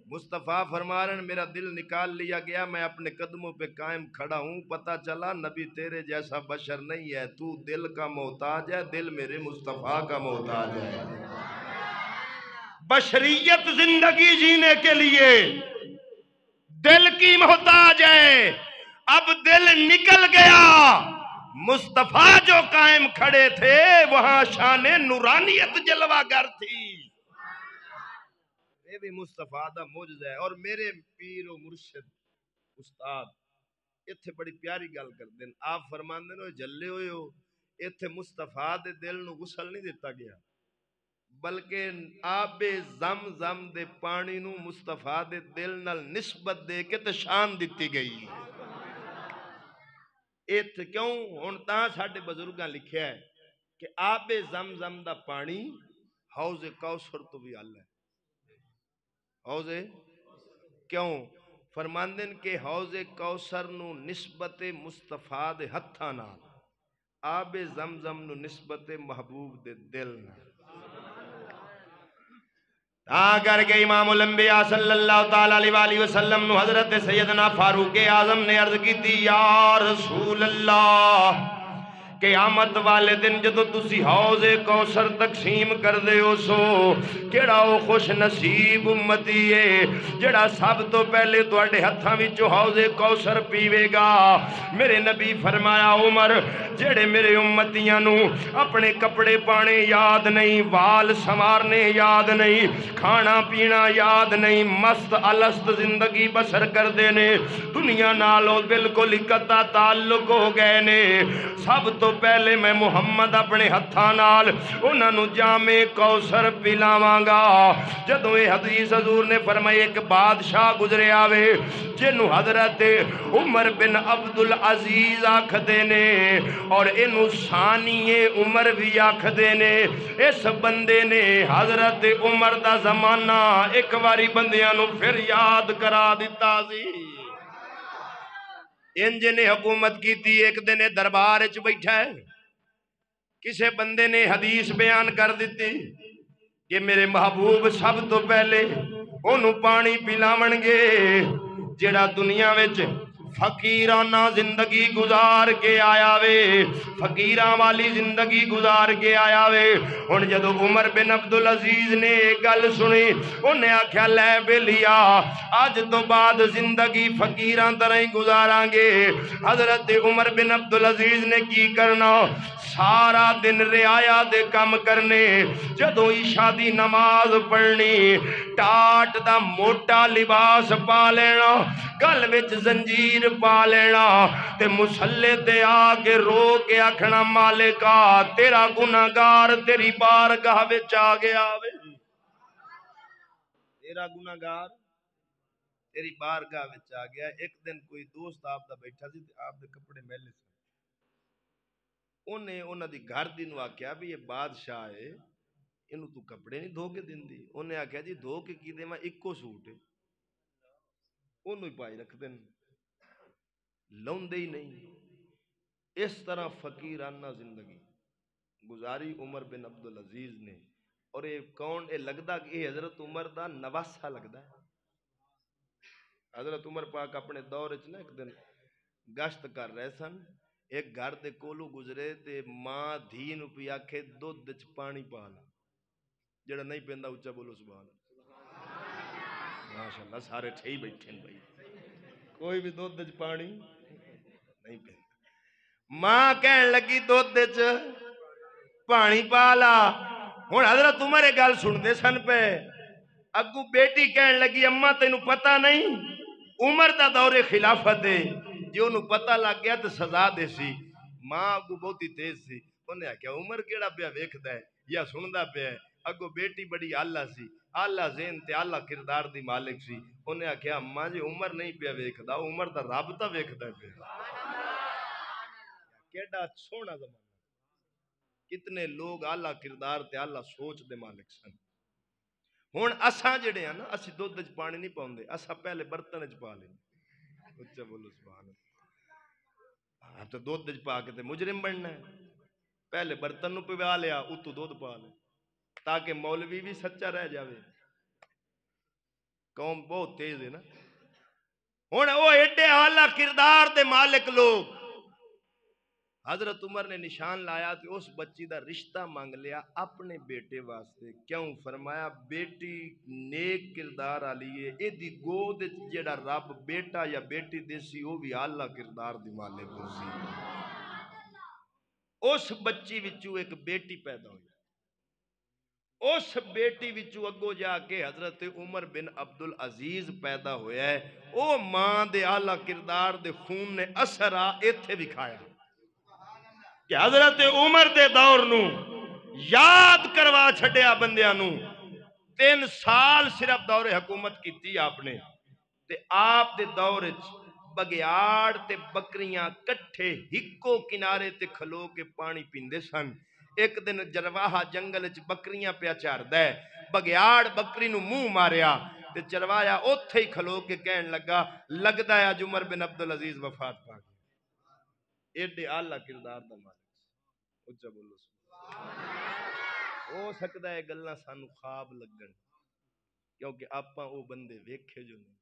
S1: مصطفیٰ فرما رہے ہیں میرا دل نکال لیا گیا میں اپنے قدموں پہ قائم کھڑا ہوں پتہ چلا نبی تیرے جیسا بشر نہیں ہے تو دل کا محتاج ہے دل میرے مصطفیٰ کا محتاج ہے بشریت زندگی جینے کے لیے دل کی محتاج ہے اب دل نکل گیا مصطفیٰ جو قائم کھڑے تھے وہاں شان نورانیت جلوہ گر تھی یہ بھی مصطفیٰ دا معجزہ ہے اور میرے پیر و مرشد استاد اتھے بڑی پیاری گل کر دیں آپ فرماندے نو جلے ہوئے ہو اتھے مصطفیٰ دے دل نو غسل نہیں دیتا گیا بلکہ آب زمزم دے پانی نو مصطفیٰ دے دل نال نسبت دے کے تے شان دیتی گئی اتھے کیوں ہونتا ساڑھے بزرگاں لکھیا ہے کہ آب زمزم دا پانی حوض کوثر تو بھی اللہ ہے حوض کیوں فرماندن کے حوض کوثر نو نسبت مصطفیٰ دے ہتھاں نال آب زمزم نو نسبت محبوب دے دل نال آگر کے امام الانبیاء صلی اللہ تعالیٰ علیہ وسلم نو حضرت سیدنا فاروق اعظم نے عرض کی تھی یا رسول اللہ قیامت والے دن جدو تسی حوض کوثر تقسیم کر دے ہو سو کیڑا او خوش نصیب امتی ہے جڑا سب تو پہلے تواڈے ہتھاں وچوں حوض کوثر پیوے گا میرے نبی فرمایا عمر جڑے میرے امتیاں نو اپنے کپڑے پانے یاد نہیں وال سنوارنے یاد نہیں کھانا پینا یاد نہیں مست الست زندگی بسر کر دینے دنیا نالوں بالکل قطع تعلق ہو گئے نے سب تو پہلے میں محمد اپنے ہتھاں نال انہاں نو جامع کوثر پلاواں گا جدوں یہ حدیث حضور نے فرمایا ایک بادشاہ گزرے آوے جنوں حضرت عمر بن عبدالعزیز آکھدے نے اور انہوں ثانی عمر بھی آکھدے نے اس بندے نے حضرت عمر دا زمانہ ایک واری بندیاں نو پھر یاد کرا دیتا سی انج نے حکومت کی تھی ایک دن دربار وچ بیٹھا ہے کسے بندے نے حدیث بیان کر دیتی کہ میرے محبوب سب تو پہلے انہوں پانی پلاون گے جڑا دنیا وچ فقیرانہ زندگی گزار کے آیا وے فقیراں والی زندگی گزار کے آیا وے ہن جدو عمر بن عبدالعزیز نے گل سنی انہیں آکھیا لے بیلیا آج تو بعد زندگی فقیراں طرح ہی گزاراں گے حضرت عمر بن عبدالعزیز نے کی کرنا سارا دن رعایا دے کم کرنے جدو عشاء دی نماز پڑھنی ٹاٹ دا موٹا لباس پا لینا گل وچ زنجیر پا لینا تے مسلے تے آگے رو کے آکھنا مالکا تیرا گناہگار تیری بارگاہ وچ آ گیا وے تیرا گناہگار تیری بارگاہ وچ آ گیا. ایک دن کوئی دوست آپ دا بیٹھا سی تے آپ دے کپڑے میلے سن. انہیں انہاں دی گھر دی نو آکھیا بھی یہ بادشاہ ہے اینو تو کپڑے نہیں دھو کے دیندی. انہیں آکھیا جی دھو کے کی دیواں اکو سوٹ ہے اونوں ہی پائی رکھ دین لوندے ہی نہیں. اس طرح فقیرانہ زندگی گزاری عمر بن عبدالعزیز نے. اور یہ کون یہ لگدا کہ یہ حضرت عمر دا نواسا لگدا ہے. حضرت عمر پاک اپنے دور وچ نا ایک دن گشت کر رہے سن. ایک گھر دے کولو گزرے تے ماں دھی نو پی آکھے دودھ وچ پانی پا لا. جڑا نہیں پیندا اچا بولو سبحان اللہ. ماشاءاللہ سارے ٹھئی بیٹھے ہیں بھائی. کوئی بھی دودھ وچ پانی نہیں پیندا. ماں کہن لگی دودھ وچ پانی پا لا. ہن حضرت عمر یہ گل سن دے سن پہ. اگو بیٹی کہن لگی اماں تینوں پتہ نہیں عمر دا دور خلافت ہے جے اونوں پتہ لگ گیا تے سزا دے سی. ماں اگو بہتی تیز سی. انہیں آکھیا عمر کیڑا پیا ویکھدا ہے یا سندا پیا ہے. اگو بیٹی بڑی آلہ سی, آلہ ذہن تے آلہ کردار دی مالک سی. انہیں آکھیا اماں جی عمر نہیں پیا ویکھدا عمر دا رب تا ویکھدا پیا. کیڑا سونا زمانہ. کتنے لوگ اعلیٰ کردار تے اعلیٰ سوچ دے مالک سن. ہن اساں جڑے ہیں نا اسی دودھ وچ پانی نہیں پاوندے اساں پہلے برتن وچ پا لیں. اچھا بولو سبحان اللہ. ہاں تو دودھ وچ پا کے تے مجرم بننا ہے. پہلے برتن نو پوا لیا اتو دودھ پا لے تاکہ مولوی بھی سچا رہ جاوے. قوم بہت تیز ہے نا. ہن وہ ایڈے اعلیٰ کردار دے مالک لوگ حضرت عمر نے نشان لایا کہ اس بچی دا رشتہ مانگ لیا اپنے بیٹے واسطے. کیوں؟ فرمایا بیٹی نیک کردار والی ہے اے دی گود جڑا رب بیٹا یا بیٹی دیسی وہ بھی اعلیٰ کردار دی مالک ہو سی. اس بچی وچوں ایک بیٹی پیدا ہوئی. اس بیٹی وچوں اگو جا کے حضرت عمر بن عبدالعزیز پیدا ہویا ہے. او ماں دے اعلیٰ کردار دے خون نے اثر آ ایتھے دکھایا کہ حضرت عمر دے دور نو یاد کروا چھڈیا بندیاں نو. 3 سال صرف دور حکومت کیتی آپ نے تے آپ دے دور وچ بگیاڑ تے بکریاں کٹھے ہکو کنارے تے کھلو کے پانی پیندے سن. ایک دن جرواہا جنگل وچ بکریاں پیا چاردا ہے. بگیاڑ بکری نو منہ ماریا تے چروایا اوتھے ہی کھلو کے کہن لگا لگدا ہے اج عمر بن عبدالعزیز وفات پا گیا. ایڈے اعلیٰ کردار دا مالک. اچھا بولو ہو سکتا ہے گلاں سانو خواب لگن کیونکہ آپاں او بندے ویکھے جو نہیں.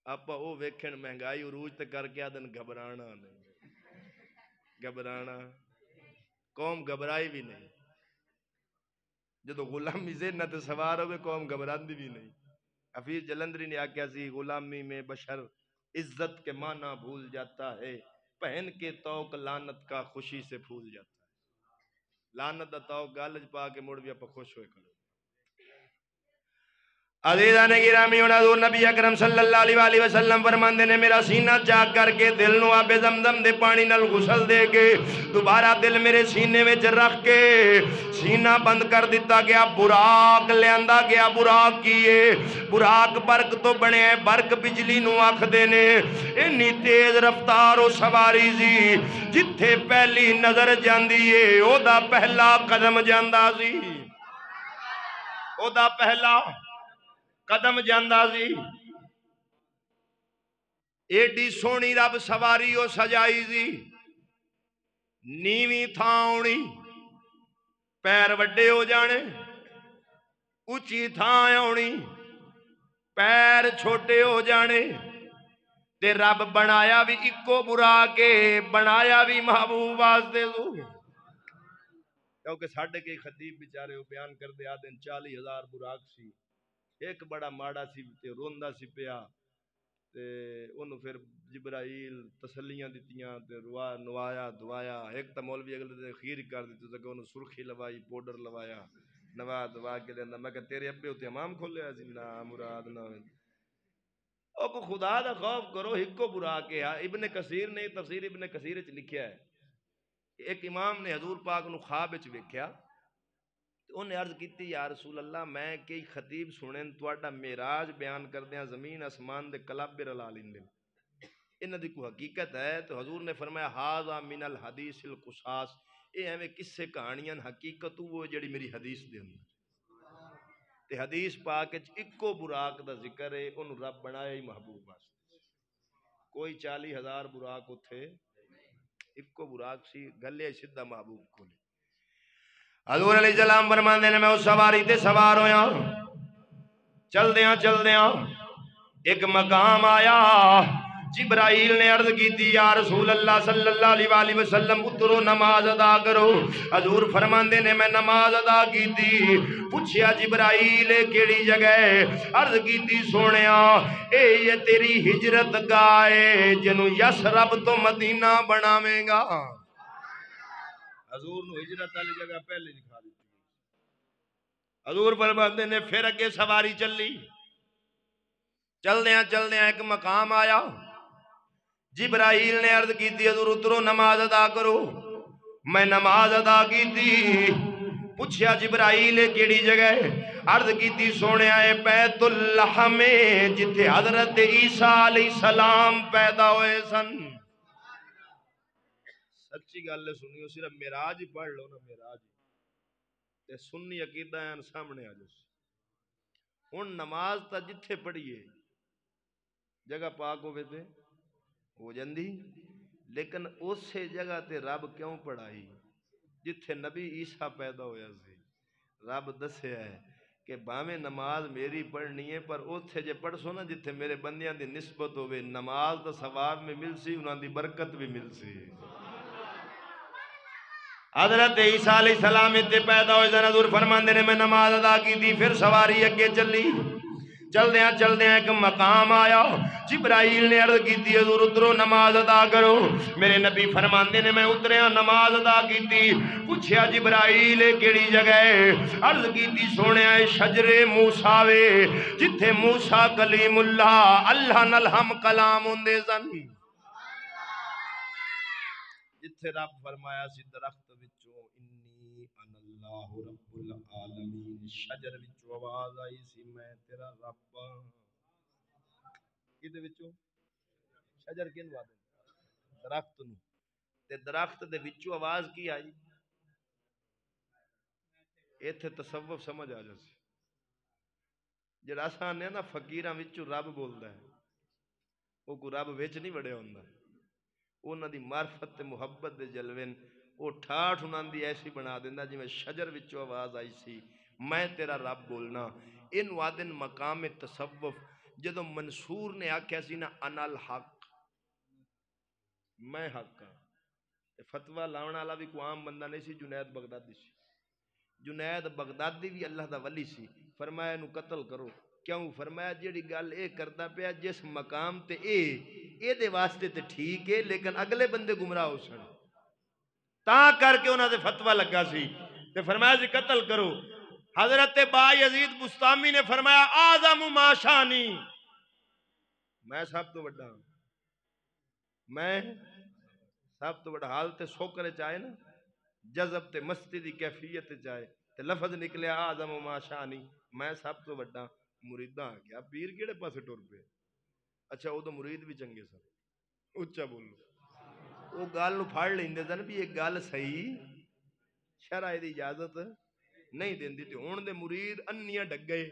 S1: آپاں او ویکھن مہنگائی عروج تے کر کے آدن گھبرانا نہیں. گھبرانا قوم گھبرائی بھی نہیں. جدو غلامی ذہن تے سوار ہوئے قوم گھبراندی بھی نہیں. حفیظ جلندری نے آکھیا سی غلامی میں بشر عزت کے معنی بھول جاتا ہے پہن کے توق لعنت کا خوشی سے پھول جاتا ہے. لعنت دا توق گالج پا کے مڑ بھی اپا خوش ہوئے کھڑے. عزیزان گرامی حضور نبی اکرم صلی اللہ علیہ وآلہ وسلم فرماندے نے میرا سینہ چاک کر کے دل نو آب زمزم دے پانی نال غسل دے کے دوبارہ دل میرے سینے میں رکھ کے سینہ بند کر دیتا گیا. براق لیاندا گیا. براق کیے براق برق تو بنے ہیں برق بجلی نو آکھ دینے. انی تیز رفتار و سواری سی جتھے پہلی نظر جاندی ہے او دا پہلا قدم جاندا سی. او دا پہلا قدم جاندا سی. ایڈی سونی رب سواری او سجائی سی. نیویں تھاں ہونی پیر وڈے ہو جانے. اونچی تھاں ہونی پیر چھوٹے ہو جانے. تے رب بنایا بھی اکو برا کے بنایا بھی محبوب واسطے سو. کیونکہ ساڈے کے خطیب بیچارے وہ بیان کر دے آدن 40,000 براق سی. ایک بڑا ماڑا سی تے روندا سی پیا تے انہوں پھر جبرائیل تسلیاں دیتیاں تے نوایا دوایا. ایک تا مولوی اگلے دے خیر کر دیتے تے انہوں سرخی لوائی پوڈر لوایا نوا دوا کے دیندہ. میں کہ تیرے ابے ہوتے امام کھولے آجی نا مراد نا او کو خدا دا خوف کرو. ہکو برا کے ابن کثیر نے تفسیر ابن کثیر وچ لکھیا ہے ایک امام نے حضور پاک نو خواب وچ ویکھیا انہیں عرض کیتی یا رسول اللہ میں کئی خطیب سنن تواڈا معراج بیان کردیاں زمین آسمان دے کلابے رلا لیندے انہاں دی کوئی حقیقت ہے؟ تو حضور نے فرمایا ھذا من الحدیث القصاص، اے ایویں قصے کہانیاں، حقیقت وہ جڑی میری حدیث دے اندر تے حدیث پاک وچ اکو براق دا ذکر ہے، انہوں رب بنایا ہی محبوب واسطے، کوئی 40,000 براق اتھے اکو براق سی گلے سیدھا محبوب کھولے۔ حضور علیہ السلام فرماندے نے میں اس سواری تے سوار ہویا، چل دیاں ایک مقام آیا، جبرائیل نے عرض کی تھی یا رسول اللہ صلی اللہ علیہ وآلہ وسلم اترو نماز ادا کرو۔ حضور فرماندے نے میں نماز ادا کی تھی، پوچھیا جبرائیل کیڑی جگہ ہے؟ عرض کی تھی سونیا اے یہ تیری ہجرت گاہ ہے جنوں یسرب تو مدینہ بناویں گا۔ حضور نو ہجرت والی جگہ پہلے دکھا دی۔ حضور فرماندے نے پھر اگے سواری چلی، چل دیاں ایک مقام آیا، جبرائیل نے عرض کی تھی حضور اترو نماز ادا کرو۔ میں نماز ادا کی تھی، پوچھیا جبرائیل کیڑی جگہ ہے؟ عرض کی تھی سونے آئے بیت اللحم جتھے حضرت عیسیٰ علیہ السلام پیدا ہوئے سن۔ سچی گل سنیو، صرف معراج ہی پڑھ لو نا، معراج تے سنی عقیدہ سامنے آ جائے۔ ہن نماز تا جتھے پڑھیے جگہ پاک ہوئے تے ہو جاندی، لیکن اسی جگہ تے رب کیوں پڑھائی جتھے نبی عیسیٰ پیدا ہویا سی؟ رب دسیا ہے کہ باویں نماز میری پڑھنی ہے پر اوتھے جے پڑھ سو نا جتھے میرے بندیاں دی نسبت ہوئے، نماز دا ثواب میں مل سی، انہاں دی برکت بھی مل سی۔ حضرت عیسیٰ علیہ السلام تے پیدا ہوئے سن، حضور فرماندے نے میں نماز ادا کی تھی، پھر سواری اگے چلی، چل دیاں ایک مقام آیا، جبرائیل نے عرض کی تھی حضور اترو نماز ادا کرو۔ میرے نبی فرماندے نے میں اتریا نماز ادا کی تھی، پوچھیا جبرائیل کیڑی جگہ ہے؟ عرض کی تھی سونے شجر موسیٰ وے جتھے موسیٰ کلیم اللہ نال ہم کلام ہوندے سن، جتھے رب فرمایا سی درخت وچوں انی انا اللہ رب العالمین، شجر وچوں آواز آئی سی میں تیرا رب ہاں۔ کدے وچوں؟ شجر کن وعدے؟ درخت نو، تے درخت دے وچوں آواز کی آئی؟ ایتھے تصوف سمجھ آ جاسی، جڑا آسان ہے نا فقیراں وچوں رب بولدا ہے، وہ کو رب وچ نہیں وڑیا ہوندا، انہاں دی معرفت تے محبت دے جلوے او ٹھاٹھ انہاں دی ایسی بنا دیندا جویں شجر وچوں آواز آئی سی میں تیرا رب بولنا۔ ان وادن مقام تصوف جدو منصور نے آکھیا سی نا انا الحق، میں حق ہاں، فتویٰ لاؤن والا بھی کوئی عام بندہ نہیں سی، جنید بغدادی سی، جنید بغدادی بھی اللہ دا ولی سی، فرمایا انہوں قتل کرو۔ کیوں؟ فرمایا جیڑی گل اے کردا پیا جس مقام تے اے دے واسطے تے ٹھیک ہے لیکن اگلے بندے گمراہ ہو سن، تاں کر کے انہاں دے فتویٰ لگا سی تے فرمایا جی قتل کرو۔ حضرت با یزید بستامی نے فرمایا اعظم ما شانی، میں سب تو بڑا ہوں، میں سب تو بڑا، حال تے سوکرے چاہے نا جذب تے مستی دی کیفیت چاہے تے لفظ نکلیا اعظم ما شانی، میں سب تو بڑا۔ مریداں آ گیا پیر کیڑے پاسے ٹر پے؟ اچھا وہ تو مرید بھی چنگے سن، اچھا بولو، وہ گل نو پھڑ لیندے سن بھی یہ گل صحیح شرع دی اجازت نہیں دیندی، تے ہن دے مرید انیاں ڈگ گئے،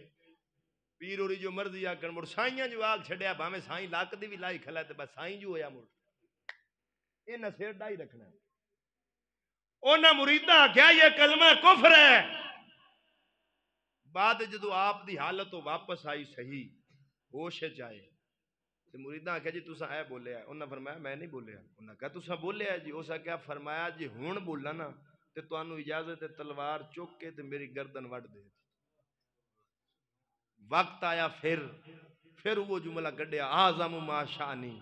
S1: پیر ہوری جو مرضی آکھن، مڑ سائیاں جو آگ چھڈیا بھاویں سائیں لاک دی بھی لائی کھلا تے بس سائیں جو ہویا مڑ انہاں سر ڈائی رکھنا ہے۔ انہاں مریداں آکھیا یہ کلمہ کفر ہے، بعد جدو آپ دی حالت واپس آئی صحیح ہوش چائے تے مریداں آکھیا جی تساں اے بولیا، انہاں فرمایا میں نہیں بولیا، انہاں کہا تساں بولیا جی، اسا کیا فرمایا جی ہن بولا نا تے تانوں اجازت ہے تلوار چک کے تے میری گردن وڈ دے۔ وقت آیا پھر وہ جملہ کڈیا اعظم ما شانی،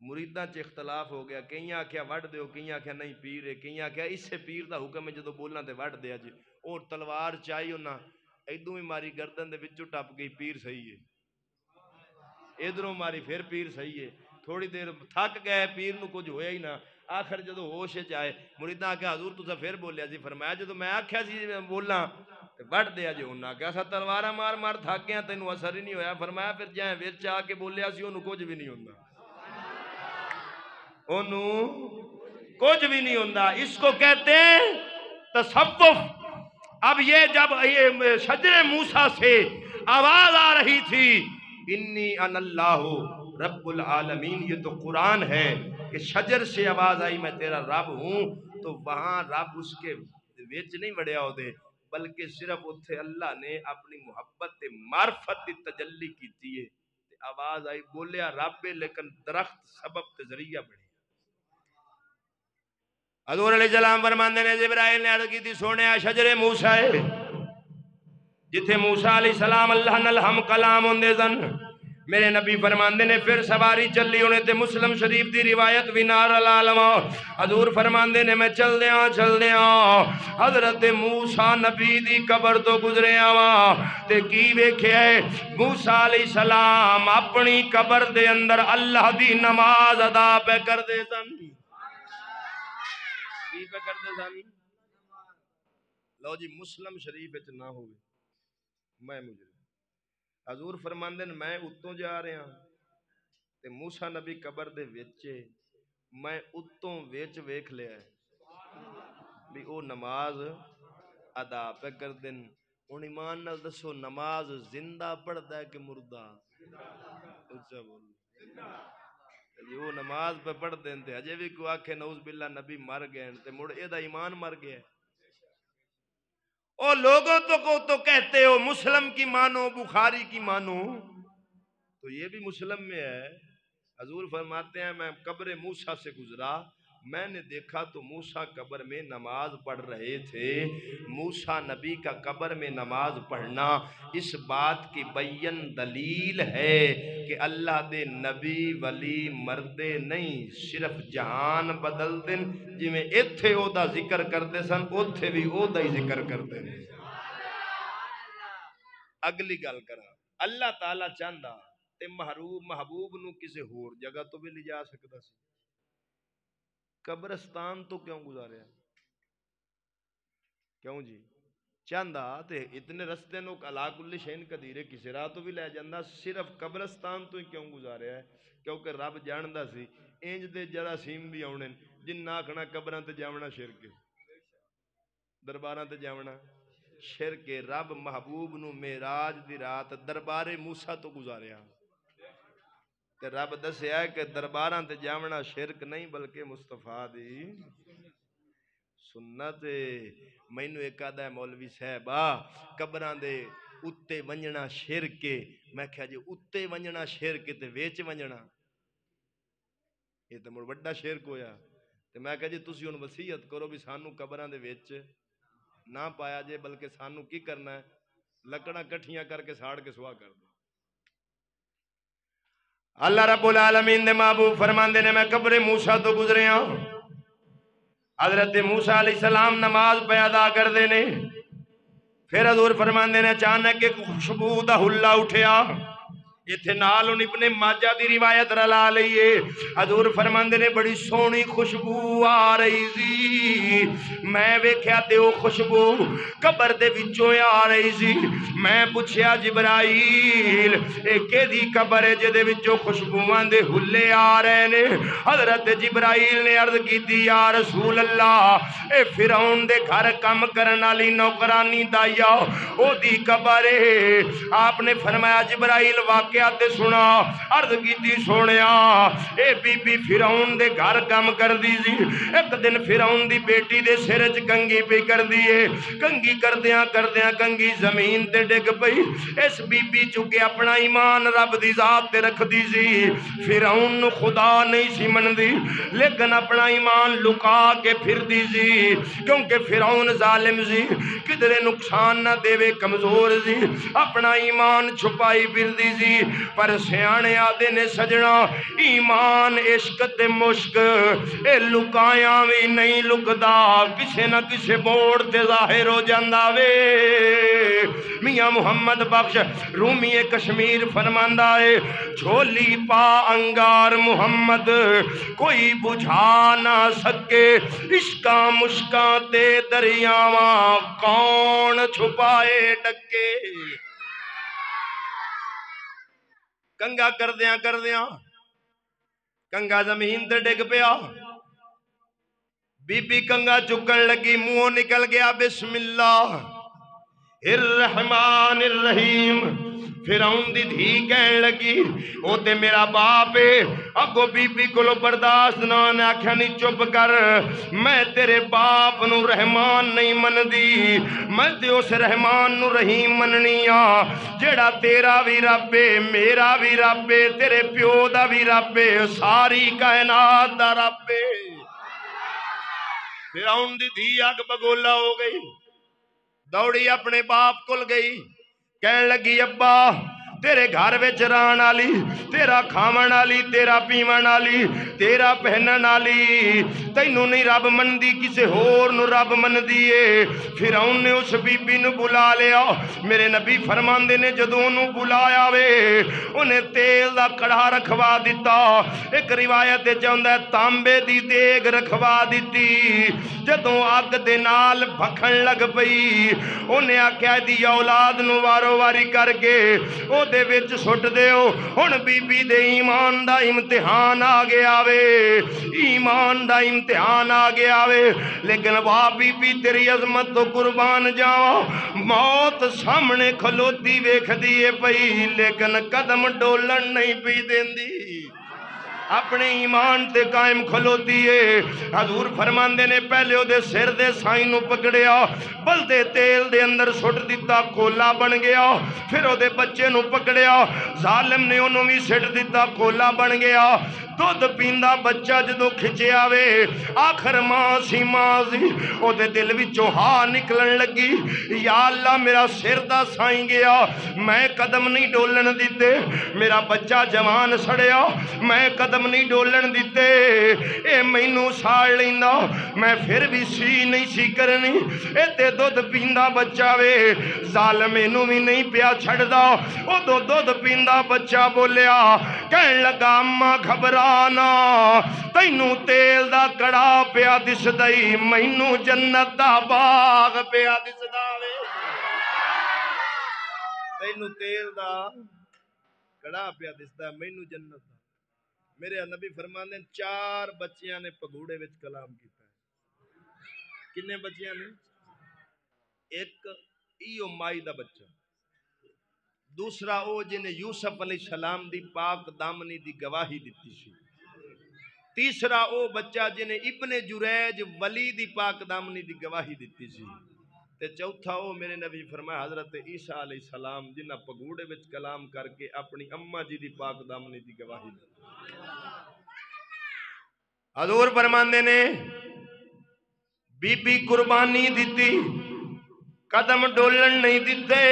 S1: مریداں چ اختلاف ہو گیا، کئیاں آکھیا وڈ دیو، کئیاں آکھیا نہیں پیر ہے، کئیاں آکھیا اس سے پیر دا حکم ہے جدو بولنا تے وڈ دیا جی، اور تلوار چائی انہاں ایدوں ہی ماری گردن دے وچوں ٹپ گئی، پیر صحیح ہے، ادھروں ماری پھر پیر صحیح ہے، تھوڑی دیر تھک گئے، پیر نو کچھ ہویا ہی نہ، آخر جدو ہوش آئے مریداں آکھیا حضور تسا پھر بولیا سی، فرمایا جدو میں آکھیا سی بولاں وڈ دیا جی انہاں کہ اسا تلوارا مار مار تھک گیا تینوں اثر ہی نہیں ہویا، فرمایا پھر جائیں وچ آ کے بولیا سی انہوں کچھ بھی نہیں ہوندا، انہوں کچھ بھی نہیں ہوندا۔ اس کو کہتے ہیں تصوف۔ اب یہ جب یہ شجر موسیٰ سے آواز آ رہی تھی انی انا اللہ رب العالمین، یہ تو قرآن ہے کہ شجر سے آواز آئی میں تیرا رب ہوں، تو وہاں رب اس کے وچ نہیں وڑیا ہوتے، بلکہ صرف اتھے اللہ نے اپنی محبت معرفت دی تجلی کیتی ہے، آواز آئی بولیا رب، لیکن درخت سبب تے ذریعہ بڑی۔ حضور علیہ السلام فرماندے نے جبرائیل نے عرض کی تھی سونے شجر موسیٰ ہے جتھے موسیٰ علیہ السلام اللہ نال ہم کلام ہوندے سن، میرے نبی فرماندے نے پھر سواری چلی انہیں تے مسلم شریف دی روایت بھی نار العالم۔ حضور فرماندے نے میں چل دیاں حضرت موسیٰ نبی دی قبر تو گزرے آواں تے کی ویکھے موسیٰ علیہ السلام اپنی قبر دے اندر اللہ دی نماز ادا پہ کر دے سن۔ کی پہ کر دے سن؟ لو جی مسلم شریف اچ نہ ہوئے میں مجرم۔ حضور فرماندے نے میں اتوں جا رہا ہوں تے موسیٰ نبی قبر دے وچے میں اتوں ویچ ویکھ لیا ہے بھی او نماز ادا پہ کر دن۔ ان ایمان نال دسو نماز زندہ پڑھدا ہے کہ مردہ؟ اچھا بول جی وہ نماز پہ پڑھ دیں تے ہجے بھی کو آکھے نعوذ باللہ نبی مر گئے تے مڑ اے دا ایمان مر گیا۔ او لوگوں تو کہتے ہو مسلم کی مانو بخاری کی مانو، تو یہ بھی مسلم میں ہے۔ حضور فرماتے ہیں میں قبر موسیٰ سے گزرا، میں نے دیکھا تو موسیٰ قبر میں نماز پڑھ رہے تھے۔ موسیٰ نبی کا قبر میں نماز پڑھنا اس بات کی بین دلیل ہے کہ اللہ دے نبی ولی مردے نہیں، صرف جہان بدل دن، جی میں ایتھے او دا ذکر کردے سن اوتھے بھی او دا ہی ذکر کردے ہیں۔ اگلی گل کرا اللہ تعالیٰ چاہندا تے محبوب نو کسے ہور جگہ تو بھی لے جا سکتا سی، قبرستان تو کیوں گزاریا؟ کیوں جی چاہندا تے اتنے رستے نو علا کل شین قدیرے کسی راہ تو بھی لے جاندہ، صرف قبرستان تو ہی کیوں گزاریا ہے؟ کیونکہ رب جاندا سی انج دے جراثیم بھی آونے جن آکھنا قبراں تے جاونا شرک ہے، درباراں تے جاونا شرک ہے۔ رب محبوب نو معراج دی رات دربار موسیٰ تو گزاریا تے رب دسیا ہے کہ درباراں تے جاونا شرک نہیں بلکہ مصطفیٰ دی سنت۔ مینوں ایک آدھا ہے مولوی صاحبہ قبراں دے اتے ونجنا شرک، میں کہا جی اتے ونجنا شرک تے ویچ ونجنا یہ تے مڑ بڑا شرک ہویا، تے میں کہا جی تسی ان وصیت کرو بھی سانو قبراں دے ویچ نہ پایا جے، بلکہ سانو کی کرنا ہے لکڑاں کٹھیاں کر کے ساڑ کے سوا کر دو۔ اللہ رب العالمین دے محبوب فرماندے نے میں قبر موسیٰ تو گزرے ہوں، حضرت موسیٰ علیہ السلام نماز پہ ادا کر دینے، پھر حضور فرماندے نے اچانک ایک خوشبو دا حلہ اٹھیا، اتھے نالن ابن ماجہ دی روایت رلا لئیے، حضور فرماندے نے بڑی سونی خوشبو آ رہی سی، میں ویکھیا تے او خوشبو قبر دے وچوں آ رہی سی، میں پوچھیا جبرائیل اے کیدی قبر ہے جے دے وچوں خوشبوواں دے حلے آ رہے نے؟ حضرت جبرائیل نے عرض کیتی یا رسول اللہ اے فرعون دے گھر کم کرن والی نوکرانی دایا او دی قبر ہے۔ آپ نے فرمایا جبرائیل واقعات سنا، عرض کیتی سونیا اے بی بی فرعون دے گھر کم کر دی سی، ایک دن فرعون دی بیٹی دے سرج کنگی پہ کر دیئے، کنگی کردیاں کنگی زمین تے ڈگ پئی، اس بی بی چکے اپنا ایمان رب دی ذات تے رکھ دی سی، فرعون خدا نہیں سی من دی لیکن اپنا ایمان لکا کے پھر دی سی، کیونکہ فرعون ظالم سی کدھرے نقصان نہ دے وے کمزور سی، اپنا ایمان چھپائی پھر دی سی، پر سیانے آدے نے سجنا ایمان عشق تے مشک اے لکایا بھی نہیں لکدا کسے نہ کسے موڑ تے ظاہر ہو جاندا وے میاں محمد بخش رومی کشمیر فرماندا ہے جھولی پا انگار محمد کوئی بجھا نہ سکے عشقاں مشکاں تے دریاواں کون چھپائے ڈکے کنگا کردیاں کنگا زمین تے ڈگ پیا بی بی کنگا چکن لگی منہوں نکل گیا بسم اللہ الرحمن الرحیم فرعون دی دھی کہن لگی او تے میرا باپ ہے اگو بی بی کولو برداشت نہ نے آکھیا نہیں چپ کر میں تیرے باپ نو رحمان نہیں مندی میں تے اس رحمان نو رحیم مننی ہاں جیڑا تیرا بھی رب ہے میرا بھی رب ہے تیرے پیو دا بھی رب ہے ساری کائنات دا رب ہے فرعون دی دھی اگ بگولا ہو گئی دوڑی اپنے باپ کل گئی کہن لگی ابا تیرے گھر وچ رہن والی تیرا کھاون والی تیرا پیون والی تیرا پہنن والی تینوں نہیں رب مندی کسے ہور نو رب مندی ہے فرعون نے اس بی بی نو بلا لیا میرے نبی فرماندے نے جدوں نو بلایا وے انہیں تیل دا کڑھا رکھوا دیتا ایک روایت چاہندا ہے تانبے دی دیگ رکھوا دیتی جدوں اگ دے نال بھکھن لگ پئی انہیں آکھیا دی اولاد نو وارو واری کر کے او دے وچ سٹ دیو ہن بی بی دے ایمان دا امتحان آ گیا وے ایمان دا امتحان آ گیا وے لیکن واہ بی بی تیری عظمت تو قربان جاواں موت سامنے کھلوتی ویکھ دیے پئی لیکن قدم ڈولن نہیں پئی دیندی اپنے ایمان تے قائم کھلوتی ہے حضور فرماندے نے پہلے او دے سر دے سائیں نو پکڑیا بلدے تیل دے اندر سٹ دیتا کولا بن گیا پھر او دے بچے نو پکڑیا ظالم نے انہوں بھی سٹ دیتا کولا بن گیا دودھ پیندا بچہ جدو کھچیا وے آخر ماں سی او دے دل وچوں ہا نکلن لگی یا اللہ میرا سر دا سائیں گیا میں قدم نہیں ڈولن دیتے میرا بچہ جوان سڑیا میں قدم نہیں ڈولن دیتے اے مینوں ساڑ لیندا میں پھر بھی سی نہیں سی کرنی اے تے دودھ پیندا بچہ وے ظالم اینوں بھی نہیں پیا چھڑدا او دودھ پیندا بچہ بولیا کہن لگا اماں گھبرانا تینوں تیل دا کڑا پیا دسدا ای مینوں جنت دا باغ پیا دسدا وے تینوں تیل دا کڑا پیا دسدا مینوں جنت دا میرے نبی فرماندے 4 بچیاں نے پگوڑے وچ کلام کیتا ہے کنے بچیاں نے ایک ایو مائی دا بچہ دوسرا او جن یوسف علیہ السلام دی پاک دامنی دی گواہی دیتی سی تیسرا او بچہ جن ابن جریج ولی دی پاک دامنی دی گواہی دیتی سی تے چوتھا او میرے نبی فرمایا حضرت عیسیٰ علیہ السلام جنہ پگوڑے وچ کلام کر کے اپنی اماں جی دی پاک دامنی دی گواہی دیتی حضور فرماندے نے بی بی قربانی دیتی قدم ڈولن نہیں دیتے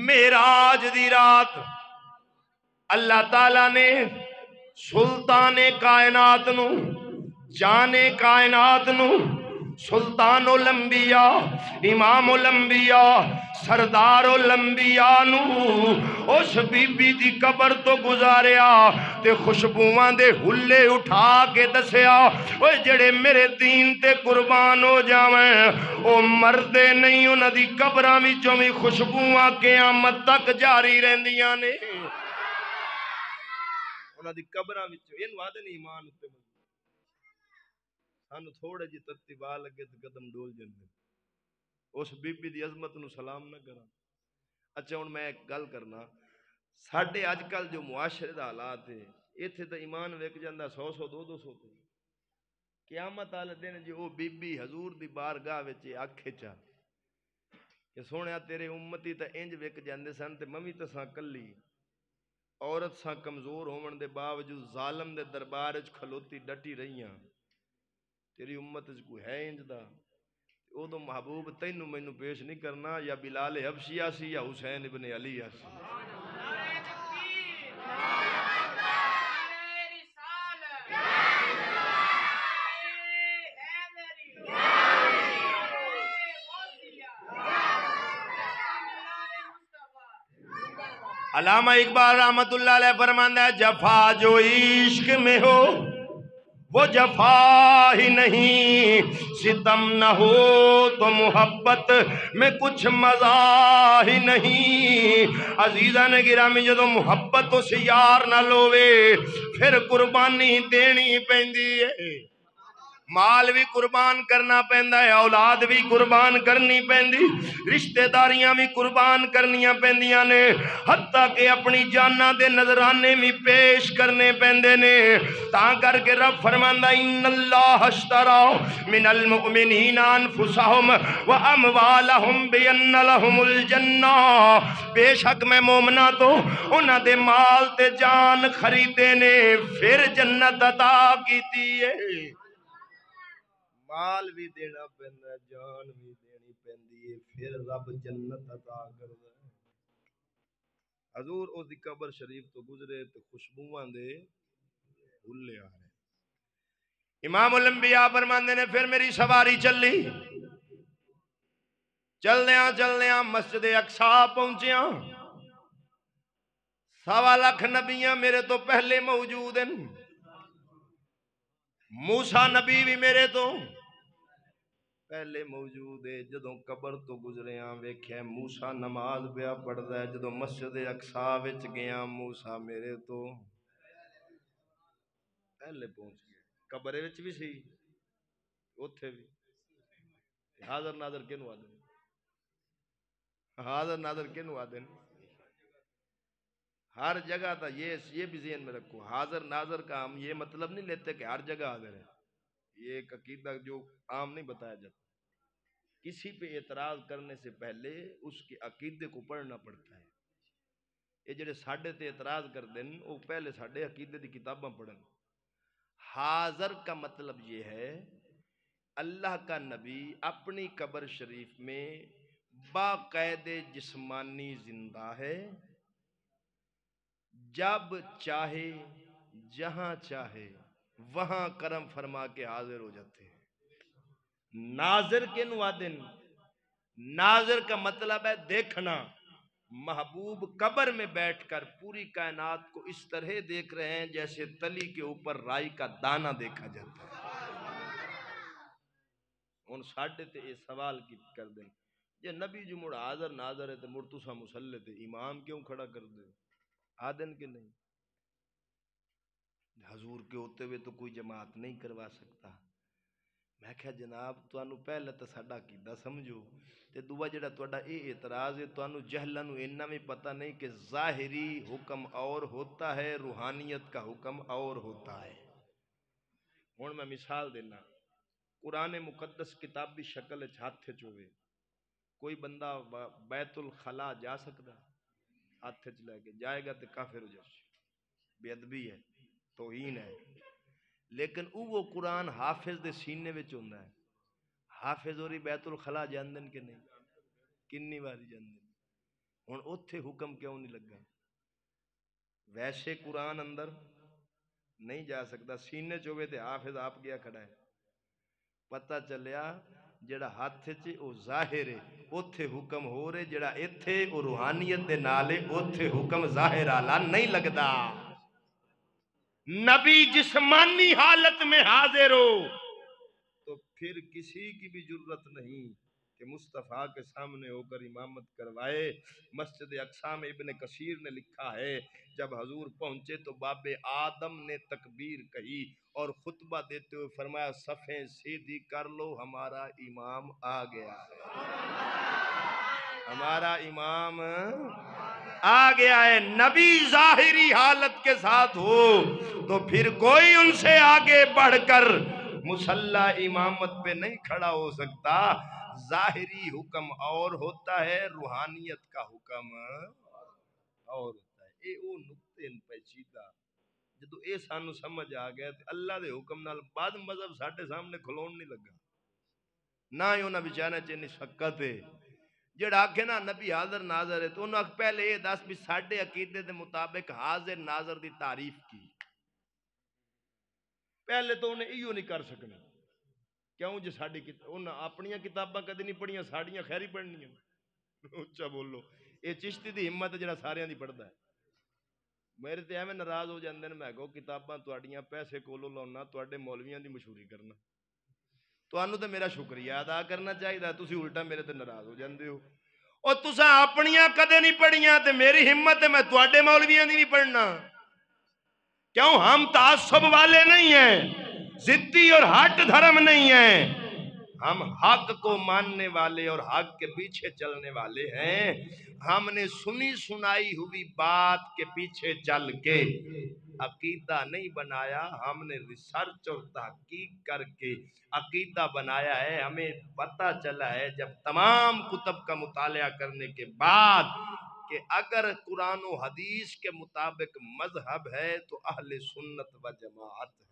S1: معراج دی رات اللہ تعالیٰ نے سلطان کائنات نو جانے کائنات نو سلطان الانبیاء امام الانبیاء سردار الانبیاء نو اس بی بی دی قبر تو گزاریا تے خوشبوان دے ہلے اٹھا کے دسیا اوے جڑے میرے دین تے قربان ہو جاویں او مردے نہیں انہاں دی قبراں وچوں وی خوشبوان قیامت تک جاری رہندیاں نے انہاں دی قبراں وچوں اینو آدھے نہیں ایمان تے سانو تھوڑے جی تتی واہ لگے تو قدم ڈول جاندے اس بی بی دی عظمت نو سلام نہ کرا اچھا ہن میں ایک گل کرنا ساڈے اج کل جو معاشرے دا حالات ہے ایتھے تے ایمان وک جاندا 100 200 تے قیامت والے دن جو بی بی حضور دی بارگاہ وچ آکھے چا کہ سونیا تیرے امتی تے انج وک جاندے سن تے ممی تساں کلی عورت ساں کمزور ہون دے باوجود ظالم دے دربار وچ کھلوتی ڈٹی رہیاں تیری امت وچ کوئی ہے انج دا وہ تو محبوب تینوں مینوں پیش نہیں کرنا، یا بلال حبشیہ سی یا حسین ابن علی سی۔ علامہ اقبال رحمت اللہ علیہ فرماتا ہے جفا جو عشق میں ہو وہ جفا ہی نہیں، ستم نہ ہو تو محبت میں کچھ مزہ ہی نہیں۔ عزیزان گرامی جدو محبت اس یار نہ لوے پھر قربانی دینی پیندی ہے، مال بھی قربان کرنا پیندا ہے، اولاد بھی قربان کرنی پیندی، رشتہ داریاں بھی قربان کرنیاں پیندیاں نے، حتیٰ کہ اپنی جاناں دے نظرانے بھی پیش کرنے پیندے نے۔ تاں کر کے رب فرماندا ان اللہ اشترا من المؤمنین انفسہم واموالہم بان لہم الجنہ، بے شک میں مومنہ تو انہاں دے مال تے جان خریدے نے پھر جنت عطا کیتی ہے۔ مال بھی دینا پیندا، جان بھی دینی پیندی ہے، پھر رب جنت عطا کردا ہے۔ حضور او دی قبر شریف تو گزرے تے خوشبوواں دے بھلے آ رہے۔ امام الانبیاء فرماندے نے پھر میری سواری چلی، چلدیاں مسجد اقصی پہنچیاں، 1.25 نبیاں میرے تو پہلے موجود ہیں، موسیٰ نبی بھی میرے تو پہلے موجود ہے۔ جدوں قبر تو گزریاں ویکھیا موسیٰ نماز پیا پڑھدا ہے، جدوں مسجد اقصی وچ گیا موسیٰ میرے تو پہلے پہنچ گیا۔ قبر وچ بھی سی اوتھے بھی حاضر ناظر کینوں آدن، حاضر ناظر کینوں آدن، ہر جگہ تھا۔ یہ بھی ذہن میں رکھو، حاضر ناظر کا ہم یہ مطلب نہیں لیتے کہ ہر جگہ حاضر ہے، یہ ایک عقیدہ جو عام نہیں بتایا جاتا۔ کسی پہ اعتراض کرنے سے پہلے اس کے عقیدے کو پڑھنا پڑتا ہے۔ یہ جڑے ساڈے تے اعتراض کر دیں وہ پہلے ساڈے عقیدے دی کتاباں پڑھن۔ حاضر کا مطلب یہ ہے اللہ کا نبی اپنی قبر شریف میں باقید جسمانی زندہ ہے، جب چاہے جہاں چاہے وہاں کرم فرما کے حاضر ہو جاتے ہیں۔ ناظر کے نوادن، ناظر کا مطلب ہے دیکھنا۔ محبوب قبر میں بیٹھ کر پوری کائنات کو اس طرح دیکھ رہے ہیں جیسے تلی کے اوپر رائی کا دانہ دیکھا جاتا ہے۔ ان ساڑھے تے یہ سوال کی کر دیں یہ نبی جو مڑ حاضر ناظر ہے تو مڑ تسا مسلح تے امام کیوں کھڑا کر دے؟ آدن کے نہیں، حضور کے ہوتے ہوئے تو کوئی جماعت نہیں کروا سکتا۔ میں کہا جناب توانو پہلے تو ساڈا عقیدہ سمجھو تے دوبا جڑا تہاڈا اے اعتراض ہے توانو جہلاں نو انہاں بھی پتہ نہیں کہ ظاہری حکم اور ہوتا ہے، روحانیت کا حکم اور ہوتا ہے۔ ہن میں مثال دینا، قرآن مقدس کتابی شکل وچ ہاتھ وچ ہوئے، کوئی بندہ بیت الخلا جا سکدا؟ ہاتھ وچ لے کے جائے گا تے کافر ہو جائے، بے ادبی ہے، توہین ہے۔ لیکن وہ قرآن حافظ دے سینے وچ ہوندا ہے، حافظ ہوری بیت الخلا جاندن کہ نہیں؟ کنی باری جاندن؟ ہن اوتھے حکم کیوں نہیں لگا؟ ویسے قرآن اندر نہیں جا سکتا، سینے چوبے تے حافظ آپ گیا کھڑا ہے۔ پتہ چلیا جڑا ہاتھ چ او ظاہر ہے اوتھے حکم ہو رہے، جڑا ایتھے او روحانیت دے نالے اوتھے حکم ظاہر آلا نہیں لگدا۔ نبی جسمانی حالت میں حاضر ہو تو پھر کسی کی بھی جرت نہیں کہ مصطفیٰ کے سامنے ہو کر امامت کروائے۔ مسجد اقصی میں ابن کثیر نے لکھا ہے جب حضور پہنچے تو باب آدم نے تکبیر کہی اور خطبہ دیتے ہوئے فرمایا صفیں سیدھی کر لو ہمارا امام آ گیا ہے، ہمارا امام آ گیا ہے۔ نبی ظاہری حالت کے ساتھ ہو تو پھر کوئی ان سے آگے بڑھ کر مصلی امامت پہ نہیں کھڑا ہو سکتا۔ ظاہری حکم اور ہوتا ہے، روحانیت کا حکم اور ہوتا ہے۔ اے او نقطے پیچیدہ جدو اے سانو سمجھ آ گیا تو اللہ دے حکم نال بعد مذہب ساڈے سامنے کھلون نہیں لگا۔ نہ ہی انہاں بیچارے چ شکت ہے جڑا آکھے نا نبی حاضر ناظر ہے تو انہاں پہلے یہ دس بھی ساڈے عقیدے دے مطابق حاضر ناظر دی تعریف کی پہلے تو انہیں ایو نہیں کر سکنا کیوں جی ساڈی انہاں اپنی کتاباں کدی نہیں پڑھیاں ساڈیاں خیر ہی پڑھنیاں اچھا بولو یہ چشتی دی ہمت جڑا سارے دی پڑھدا ہے میرے تے ایویں ناراض ہو جاندے نے میں کہو کتاباں تہاڈیاں پیسے کولو لاؤنا تہاڈے مولویاں دی مشہوری کرنا تانوں تے میرا شکریہ ادا کرنا چاہیے تسی الٹا میرے تے ناراض ہو جاندے ہو اور تساں اپنیاں کدے نہیں پڑھیاں تے میری ہمت ہے میں تہاڈے مولویاں دی نہیں پڑھنا کیوں ہم تعصب والے نہیں ہیں ضدی اور ہٹ دھرم نہیں ہیں ہم حق کو ماننے والے اور حق کے پیچھے چلنے والے ہیں ہم نے سنی سنائی ہوئی بات کے پیچھے چل کے عقیدہ نہیں بنایا ہم نے ریسرچ اور تحقیق کر کے عقیدہ بنایا ہے ہمیں پتہ چلا ہے جب تمام کتب کا مطالعہ کرنے کے بعد کہ اگر قرآن و حدیث کے مطابق مذہب ہے تو اہل سنت و جماعت ہے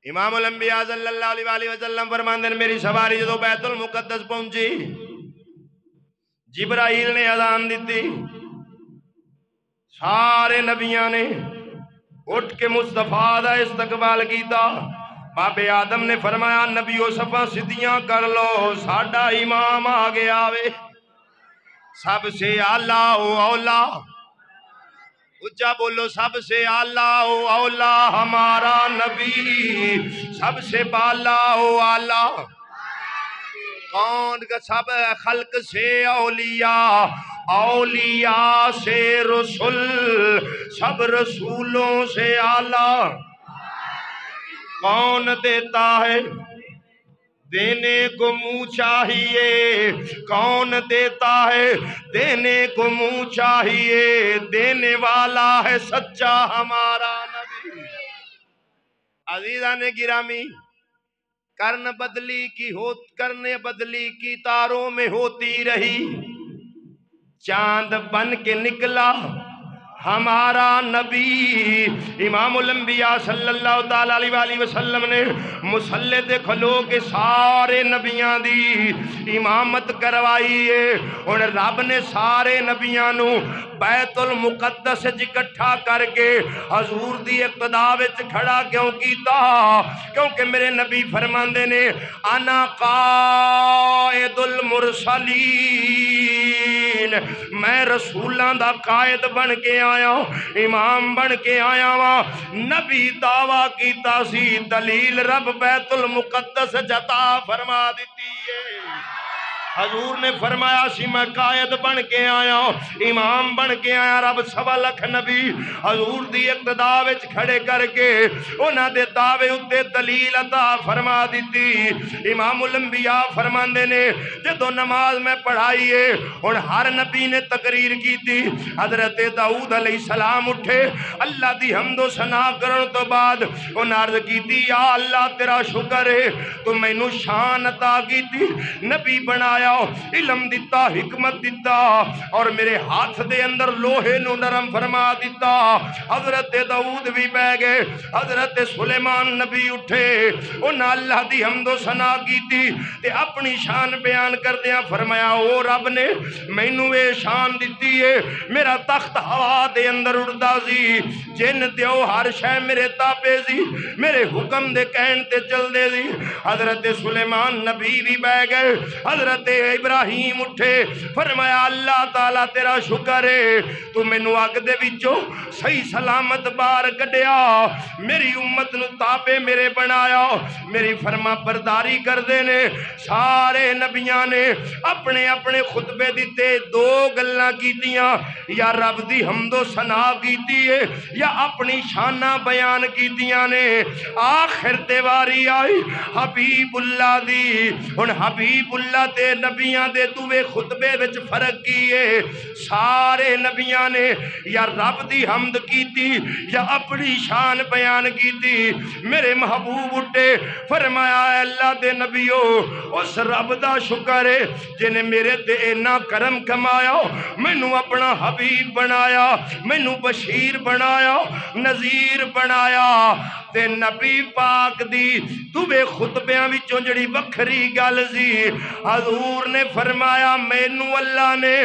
S1: امام الانبیاء صلی اللہ علیہ وآلہ وسلم فرماندے ہیں میری سواری جدو بیت المقدس پہنچی جبرائیل نے اذان دیتی سارے نبیاں نے اٹھ کے مصطفیٰ دا استقبال کیتا باپ آدم نے فرمایا نبیو صفا سدیاں کر لو ساڈا امام آ گیا وے سب سے اعلیٰ و اولا اچھا بولو سب سے اعلیٰ و اولا ہمارا نبی سب سے بالا و اعلیٰ کون کا سب خلق سے اولیاء اولیاء سے رسول سب رسولوں سے اعلیٰ کون دیتا ہے دینے کو منہ چاہیے کون دیتا ہے دینے کو منہ چاہیے دینے والا ہے سچا ہمارا نبی عزیزان گرامی کرنے بدلی کی تاروں میں ہوتی رہی چاند بن کے نکلا ہمارا نبی امام الانبیاء صلی اللہ تعالیٰ علیہ وآلہ وسلم نے مصلی تے کھلو کے سارے نبیاں دی امامت کروائی ہے اور رب نے سارے نبیاں نو بیت المقدس اکٹھا کر کے حضور دی اقتدا وچ کھڑا کیوں کیتا کیونکہ میرے نبی فرماندے نے انا قائد المرسلین میں رسولاں دا قائد بن کے آیا امام بن کے آیا وا نبی دعویٰ کیتا سی دلیل رب بیت المقدس جتا فرما دیتی ہے حضور نے فرمایا سی میں قائد بن کے آیا امام بن کے آیا رب 1.25 لاکھ نبی حضور دی اقتدا وچ کھڑے کر کے انہاں دے دعوے اتے دلیل عطا فرما دیتی امام الانبیاء فرماندے نے جدو نماز میں پڑھائیے اور ہر نبی نے تقریر کی تھی حضرت داؤد علیہ السلام اٹھے اللہ دی حمد و ثنا کرن تو بعد انہاں عرض کی تھی یا اللہ تیرا شکر ہے تو میں نو شان عطا کی تھی نبی بنایا علم دیتا حکمت دیتا اور میرے ہاتھ دے اندر لوہے نو نرم فرما دیتا حضرت داؤد بھی بہ گئے حضرت سلیمان نبی اٹھے انہاں اللہ دی حمد و ثنا کی تھی تے اپنی شان بیان کر دیا فرمایا او رب نے مینوں اے شان دیتی ہے میرا تخت ہوا دے اندر اڑدا سی جن دیو ہر شے میرے تابع سی میرے حکم دے کہن تے چل دے سی حضرت سلیمان نبی بھی بہ گئے حضرت ابراہیم اٹھے فرمایا اللہ تعالیٰ تیرا شکر ہے تو میں نو اگ دے وچوں صحیح سلامت بار کڈیا میری امت نو تابع میرے بنایا میری فرما برداری کر دے نے سارے نبیاں نے اپنے اپنے خطبے دیتے دو گلاں کیتیاں یا رب دی حمد و ثنا کیتی ہے یا اپنی شانہ بیان کیتیاں نے آخر تے واری آئی حبیب اللہ دی ہن حبیب اللہ تے نبیاں دے دوے خطبے وچ فرق کیے سارے نبیاں نے یا رب دی حمد کیتی یا اپنی شان بیان کیتی میرے محبوب اٹھے فرمایا اے اللہ دے نبیو اس رب دا شکر ہے جنہیں میرے تے اینا کرم کمایا مینوں اپنا حبیب بنایا مینوں بشیر بنایا نذیر بنایا تے نبی پاک دی دوے خطبیاں وچوں جڑی وکھری گل سی حضور نے فرمایا مینوں اللہ نے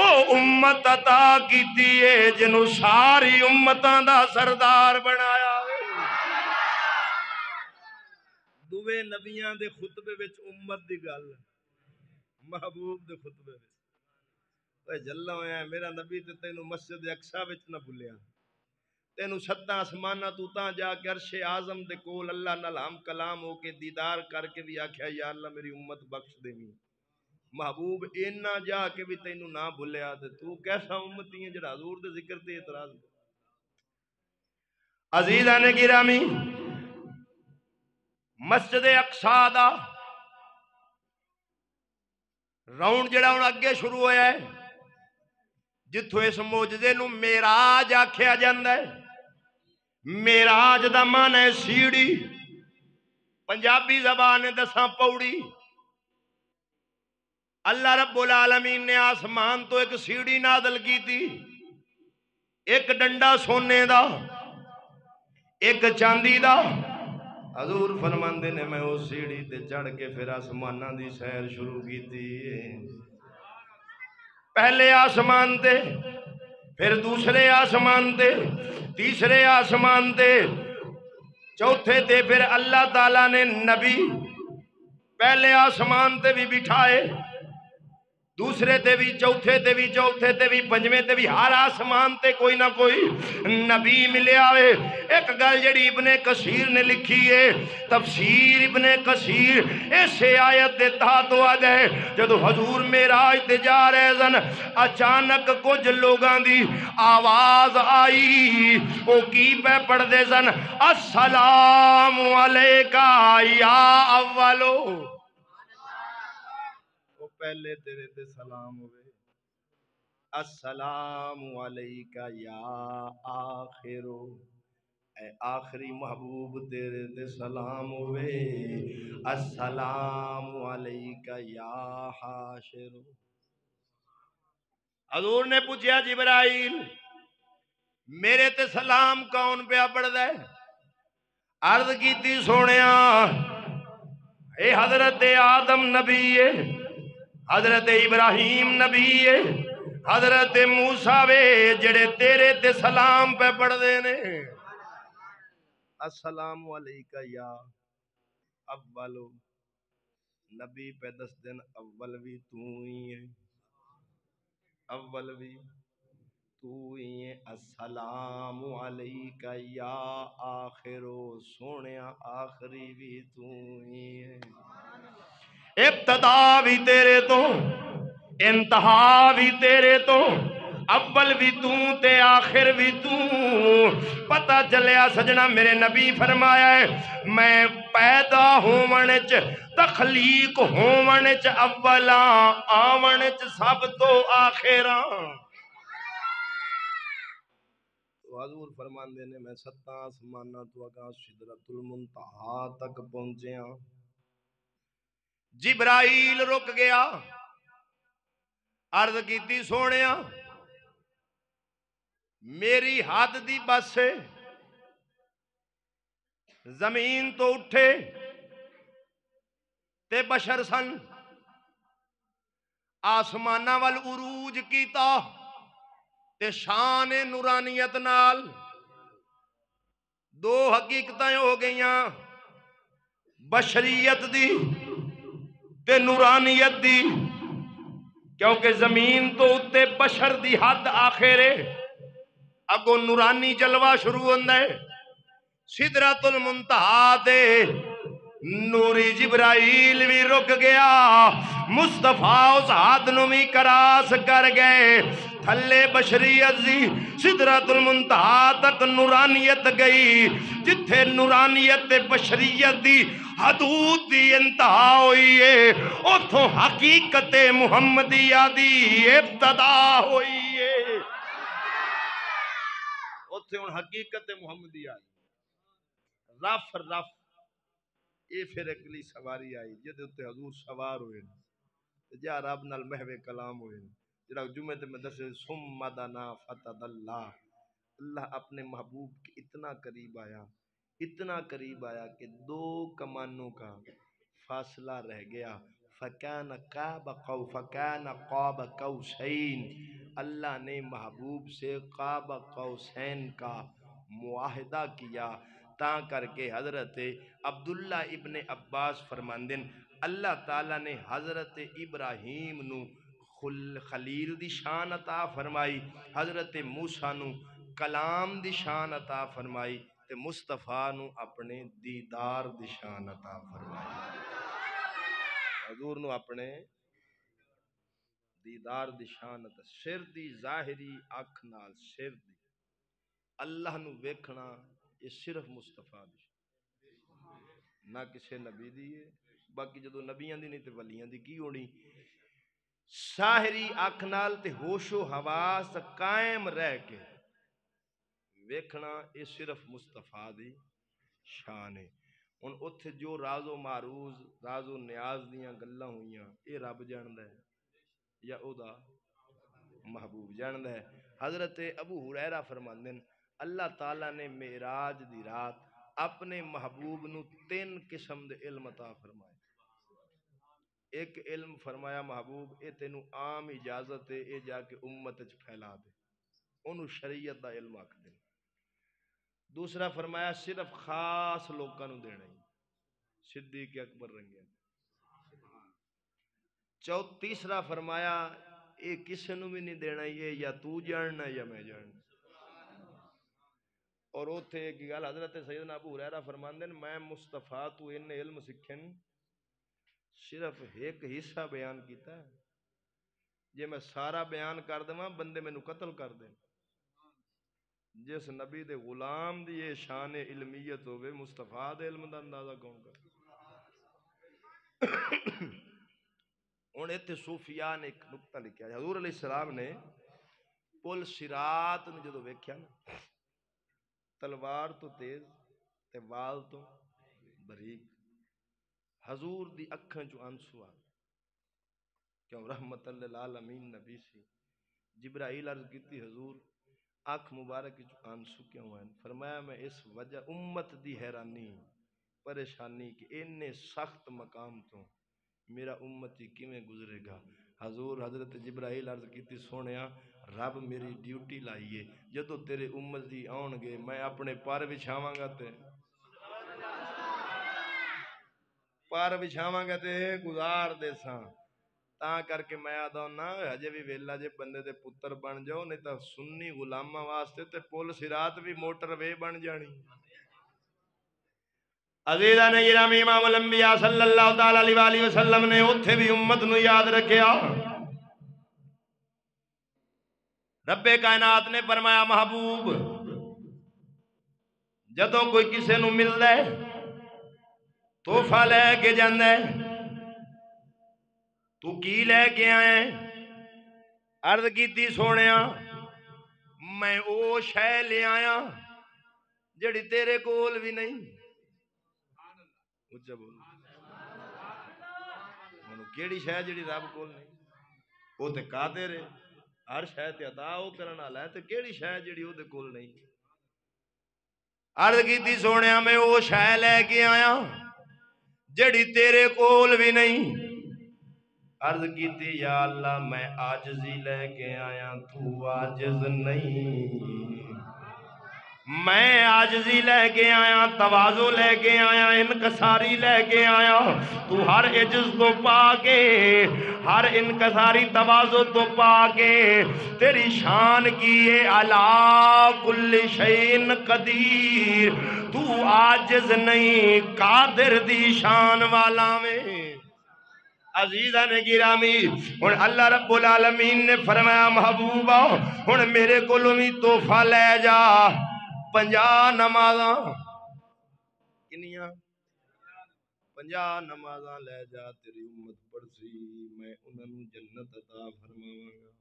S1: او امت عطا کیتی ہے جنوں ساری امتاں دا سردار بنایا دوے نبیاں دے خطبے وچ امت دی گل محبوب دے خطبے وچ اے جلا ہویا ہے میرا نبی تے تینوں مسجد اقصی وچ نہ بھولیا تینوں ستاں آسماناں تو تاں جا کے عرش اعظم دے کول اللہ نال ہم کلام ہو کے دیدار کر کے بھی آکھیا یا اللہ میری امت بخش دیویں محبوب اینا جا کے بھی تینوں نہ بھولیا تے تو کیسا امتی ہے جڑا حضور دے ذکر تے اعتراض عزیزاں نے گرامی مسجد اقصی دا راؤنڈ جڑا ہن اگے شروع ہویا ہے جتھوں اس معجزے نو معراج آکھیا جاندا ہے معراج دا معنی ہے سیڑھی پنجابی زبان دساں پوڑی اللہ رب العالمین نے آسمان تو ایک سیڑھی نازل کی تھی ایک ڈنڈا سونے دا ایک چاندی دا حضور فرماندے نے میں اس سیڑھی تے چڑھ کے پھر آسماناں دی سیر شروع کی تھی پہلے آسمان تے پھر دوسرے آسمان تے تیسرے آسمان تے چوتھے تے پھر اللہ تعالیٰ نے نبی پہلے آسمان تے بھی بٹھائے دوسرے تے بھی چوتھے تے بھی پنجویں تے بھی ہر آسمان تے کوئی نہ کوئی نبی ملے آوے ایک گل جڑی ابن کثیر نے لکھی ہے تفسیر ابن کثیر ایسے آیت دے تحت وعد ہے جدو حضور معراج تے جا رہے سن اچانک کچھ لوگاں دی آواز آئی او کی پہ پڑھ دے سن السلام علیکہ یا اولو پہلے تیرے تے سلام ہوئے السلام علیکہ یا آخرو اے آخری محبوب تیرے تے سلام ہوئے السلام علیکہ یا حاشرو حضور نے پوچھا جبرائیل میرے تے سلام کون پہ پڑھ دے عرض کیتی سونیا اے حضرت آدم نبی ہے حضرت ابراہیم نبی ہے حضرت موسیٰ وے جڑے تیرے تے سلام پہ پڑھ دینے السلام علیکہ یا اولو نبی پہ 10 دن اول بھی تو ہی ہے اول بھی تو ہی ہے السلام علیکہ یا آخرو سونیا آخری بھی تو ہی ہے ابتدا بھی تیرے تو انتہا بھی تیرے تو اول بھی تو تے آخر بھی تو پتہ چلیا سجنا میرے نبی فرمایا ہے میں پیدا ہومنچ تخلیق ہومنچ اولاں آمنچ سب تو آخراں حضور فرماندے نے میں 7 آسماناں تو اگاں سدرۃ المنتہا تک پہنچیا جبرائیل رک گیا عرض کیتی سونیا میری حد دی بس ہے زمین تو اٹھے تے بشر سن آسمانہ وال عروج کیتا تے شان نورانیت نال 2 حقیقتیں ہو گئیاں بشریت دی تے نورانیت دی کیونکہ زمین تو اتے بشر دی حد آخرے اگو نورانی جلوہ شروع ہوندہ ہے سدرۃ المنتہا دے نوری جبرائیل بھی رک گیا مصطفیٰ اس حد نو بھی کراس کر گئے تھلے بشریت دی سدرۃ المنتہا تک نورانیت گئی جتھے نورانیت تے بشریت دی حدود دی انتہا ہوئی ہے اتھوں حقیقت محمدیہ دی ابتدا ہوئی ہے اتھے ان حقیقت محمدیہ رف یہ پھر اگلی سواری آئی جدے اتنے حضور سوار ہوئے جا رب نال محو کلام ہوئے جڑا جمعے تے میں دسے ثم دنا فتدلا اللہ اپنے محبوب کے اتنا قریب آیا اتنا قریب آیا کہ دو کمانوں کا فاصلہ رہ گیا، فکان قاب قوسین، اللہ نے محبوب سے قاب قوسین کا معاہدہ کیا، تا کر کے حضرت عبداللہ ابن عباس فرماندن اللہ تعالیٰ نے حضرت ابراہیم نو خلیل دی شان عطا فرمائی، حضرت موسیٰ نو کلام دی شان عطا فرمائی، تے مصطفیٰ نو اپنے دیدار دی شان عطا فرمائی، حضور نو اپنے دیدار دی شان عطا، سر دی ظاہری اکھ نال سر دی اللہ نو ویکھنا یہ صرف مصطفیٰ دی نہ کسے نبی دی ہے، باقی جدو نبیان دی نہیں تے ولیان دی کی ہونی، ظاہری اکھ نال تے ہوش و حواس قائم رہ کے ویکھنا یہ صرف مصطفیٰ دی شان ہے۔ ان اتھے جو راز و معروض راز و نیاز دیاں گلاں ہوئیاں اے رب جاندہ ہے یا او دا محبوب جاندہ ہے۔ حضرت ابو ہریرہ فرماندن اللہ تعالیٰ نے معراج دی رات اپنے محبوب نو 3 قسم دے علم عطا فرمائے۔ ایک علم فرمایا محبوب اے تینو عام اجازت ہے اے جا کے امت اچ پھیلا دے، انہوں شریعت دا علم آکھ دے۔ دوسرا فرمایا صرف خاص لوکاں نو دینا ہی، صدیق اکبر رنگیا۔ تیسرا فرمایا اے کسے نو بھی نہیں دینا ہی، یا تو جاننا یا میں جاننا۔ اور وہ تھے کہ گل حضرت سیدنا ابو ہریرہ فرماندن میں مصطفیٰ تو ان علم سکھن صرف ایک حصہ بیان کیتا ہے، جے میں سارا بیان کر دوں بندے میں نو قتل کر دیں۔ جس نبی دے غلام دی یہ شان علمیت ہوئے مصطفیٰ دے علم دا اندازہ کون کر۔ ان ایتھے صوفیاء نے ایک نکتہ لکھا ہے، حضور علیہ السلام نے پل صراط نے جدو ویکھیا نا تلوار تو تیز تے وال تو بریک، حضور دی اکھاں چو آنسو آ کیوں رحمت للعالمین نبی سی۔ جبرائیل عرض کیتی حضور آنکھ مبارک چو آنسو کیوں ہیں؟ فرمایا میں اس وجہ امت دی حیرانی پریشانی کہ اننے سخت مقام تو میرا امتی کیویں گزرے گا۔ حضور حضرت جبرائیل عرض کیتی سونیا رب میری ڈیوٹی لائیے، جدو تیرے امتی آن گے میں اپنے پار بچھاواں گا تے پار بچھاواں گا تے گزار دے ساں، تاں کر کے میں آدھا نا ہجے بھی ویلا جے بندے دے پتر بن جاؤ، نہیں تا سنی غلامہ واسطے تے پل صراط بھی موٹر وے بن جانی۔ عزیزہ نے گرامی امام الانبیاء صلی اللہ تعالیٰ علیہ وسلم نے اتھے بھی امت نو یاد رکھیا۔ رب کائنات نے فرمایا محبوب جدوں کوئی کسے نو مل دے تحفہ لے کے جاندے تو کی لے کے آئے؟ عرض کیتی سونیا میں او شے لے آیا جڑی تیرے کول بھی نہیں۔ اچھا بول منو کیڑی شے جڑی رب کول نہیں؟ وہ تے قادر ہے، ہر شے تے عطا او کرن والا ہے، تے کیڑی شے جڑی او دے کول نہیں؟ عرض کیتی سونیا میں او شے لے کے آیا جڑی تیرے کول بھی نہیں۔ عرض کیتی یا اللہ میں عاجزی لے کے آیا، تو عاجز نہیں۔ میں عاجزی لے کے آیا، تواضع لے کے آیا، انکساری لے کے آیا، تو ہر عجز تو پا کے ہر انکساری تواضع تو پا کے تیری شان کیے علا کل شین قدیر، تو عاجز نہیں قادر دی شان والا میں۔ عزیزان گرامی ہن اللہ رب العالمین نے فرمایا محبوبہ ہن میرے کولوں بھی تحفہ لے جا 50 نمازاں کنیاں 50 نمازاں لے جا تیری امت پڑھ سی میں انہاں نوں جنت عطا فرماواں گا۔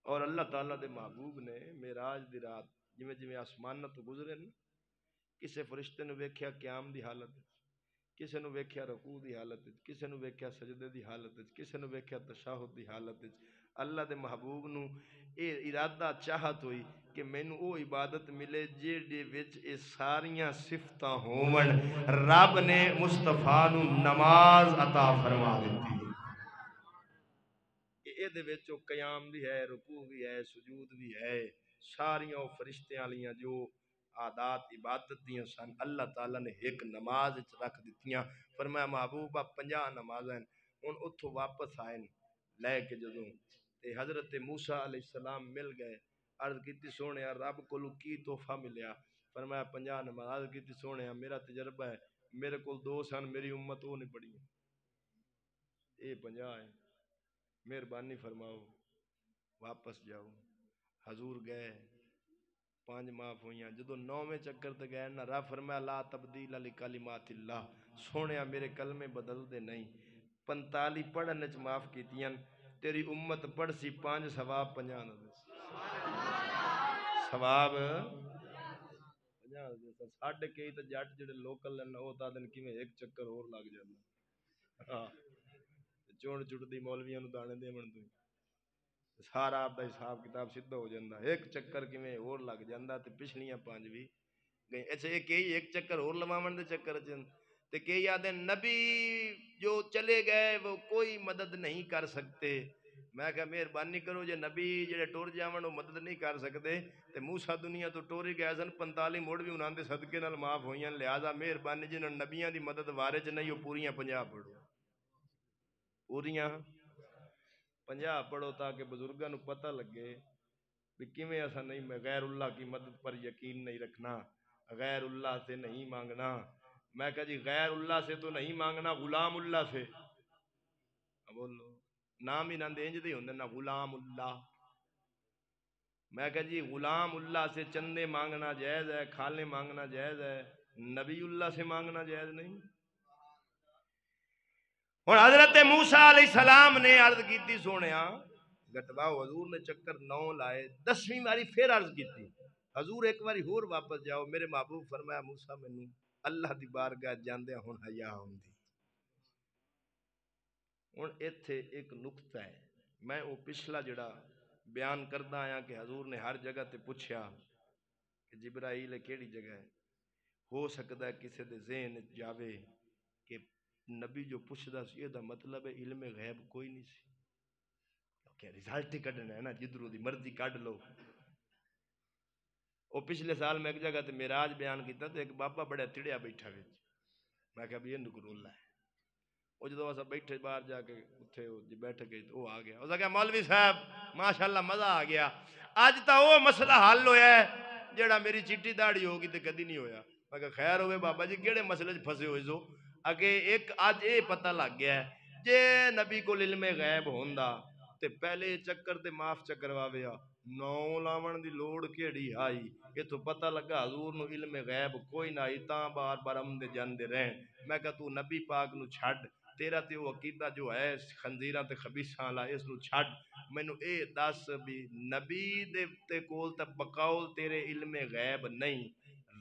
S1: اور اللہ تعالیٰ دے محبوب نے معراج دی رات جویں جویں آسمان تو گزرے نا کسے فرشتے نے ویکھیا قیام دی حالت کسے نو ویکھیا رکوع دی حالت وچ، کسے نو ویکھیا سجدے دی حالت وچ، کسے نو ویکھیا تشہد دی حالت وچ۔ اللہ دے محبوب نو اے ارادہ چاہت ہوئی کہ مینوں او عبادت ملے جیڑے وچ اے ساریاں صفتاں ہون۔ رب نے مصطفیٰ نو نماز عطا فرما دتی کہ اے دے وچ او قیام بھی ہے، رکوع بھی ہے، سجود بھی ہے، ساریاں او فرشتیاں والیاں جو عادات عبادت دیاں سن اللہ تعالیٰ نے ایک نماز وچ رکھ دتیاں۔ فرمایا محبوبہ 50 نمازاں ہن اتھوں واپس آئے لے کے جدوں تے حضرت موسیٰ علیہ السلام مل گئے، عرض کیتی سونیا رب کولوں کی تحفہ ملیا؟ فرمایا 50 نماز۔ عرض کیتی سونیا میرا تجربہ ہے، میرے کول 2 سن، میری امت وہ نہیں پڑھی، اے 50 ہے، مہربانی فرماؤ واپس جاؤ۔ حضور گئے، 5 معاف ہوئیاں۔ جدو 9ویں چکر تے گئے نا، رب فرمایا لا تبدیل لکلمات اللہ، سونیا میرے کلمے بدل دے نہیں، 45 پڑھن وچ معاف کیتیاں، تیری امت پڑھ سی 5 ثواب 50 نہ دے ثواب 50 دے ساڈے کئی تے جٹ جڑے لوکل نے او تا دن کیویں ایک چکر اور لگ جاندا، ہاں چون چڑدی مولویاں نو دانے دیون تو سارا آپ دا حساب کتاب سیدھا ہو جاندا، ایک چکر کیویں اور لگ جاندا تے پچھلیاں 5 بھی گئی۔ اچھا یہ کئی ایک چکر اور لواون دے چکر چ تے کئی آدھے نبی جو چلے گئے وہ کوئی مدد نہیں کر سکتے۔ میں کہا مہربانی کرو جے نبی جڑے ٹور جاون وہ مدد نہیں کر سکتے تے موسیٰ دنیا تو ٹوری گئے سن، 45 موڑ بھی انہاں دے صدقے نال معاف ہوئیاں، لہذا مہربانی جنہاں نبیاں دی مدد وارے چ نہیں وہ پوریاں 50 پڑھو، پوریاں 50 پڑھو تاکہ بزرگاں نو پتہ لگے بھی کیویں ایسا نہیں، میں غیر اللہ کی مدد پر یقین نہیں رکھنا، غیر اللہ سے نہیں مانگنا۔ میں کہا جی غیر اللہ سے تو نہیں مانگنا، غلام اللہ سے بولو، نام ہی نہ دے انج دے ہوندے نا غلام اللہ۔ میں کہا جی غلام اللہ سے چندے مانگنا جائز ہے، کھالے مانگنا جائز ہے، نبی اللہ سے مانگنا جائز نہیں۔ اور حضرت موسیٰ علیہ السلام نے عرض کیتی سونیا گٹواؤ، حضور نے چکر 9 لائے، 10ویں باری پھر عرض کیتی حضور ایک باری ہور واپس جاؤ۔ میرے محبوب فرمایا موسیٰ مینوں اللہ دی بارگاہ جاندے ہن حیا ہوندی۔ ہن ایتھے ایک نقطہ ہے، میں وہ پچھلا جڑا بیان کردا آیا کہ حضور نے ہر جگہ تے پوچھیا کہ جبرائیل کیڑی جگہ ہے، ہو سکتا ہے کسی دے ذہن جاوے کہ نبی جو پوچھدا سی یہ دا مطلب ہے علم غیب کوئی نہیں سی، کہ رزلٹ ہی کڈنا ہے نا، جدروں دی مرضی کڈ لو۔ وہ پچھلے سال میں ایک جگہ تے معراج بیان کیتا تو ایک بابا بڑا تڑیا بیٹھا وچ، میں کہا بھی یہ نکرولا ہے۔ وہ جدو اسا بیٹھے باہر جا کے اتھے بیٹھ کے وہ آ گیا، اس نے کہا مولوی صاحب ماشاءاللہ مزہ آ گیا، اج تا وہ مسئلہ حل ہویا ہے جیڑا میری چٹی داڑھی ہوگی تے کدی نہیں ہویا۔ میں کہا خیر ہوئے بابا جی کیڑے مسئلے چ پھسے ہوئے سو؟ اگے ایک اج یہ پتہ لگ گیا ہے جے نبی کو علم غیب ہوندا تے پہلے چکر تے معاف چکرواویا، 9 لاون دی لوڑ کیڑی آئی؟ یہ تو پتہ لگا حضور نو علم غیب کوئی نہ آئی، تاں بار بار آمدے جاندے رہن۔ میں کہا تو نبی پاک نو چھڈ، تیرا تے وہ عقیدہ جو ہے خنزیراں تے خبیثاں والا اس نو چھڈ، مینوں اے دس بھی نبی دے تے کول تے بقول تیرے علم غیب نہیں،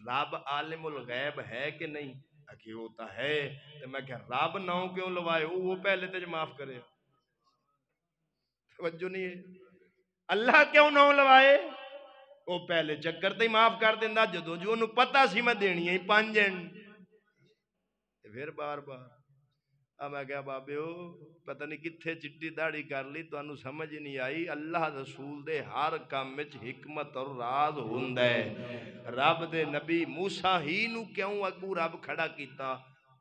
S1: رب عالم الغیب ہے کہ نہیں؟ کہ ہوتا ہے۔ تو میں کہ رب نو کیوں لوائے، وہ پہلے تے معاف کرے، توجہ نہیں ہے، اللہ کیوں نو لوائے؟ وہ پہلے چکر تے معاف کر دیندا، جدوں جو انہوں پتہ سی میں دینی ہے 5 پھر بار بار۔ اب میں کہا بابیو پتہ نہیں کتھے چٹی داڑھی کر لی، تو انہوں سمجھ نہیں آئی اللہ رسول دے ہر کام وچ حکمت اور راز ہوندا ہے۔ رب دے نبی موسیٰ ہی نو کیوں اگو رب کھڑا کیتا،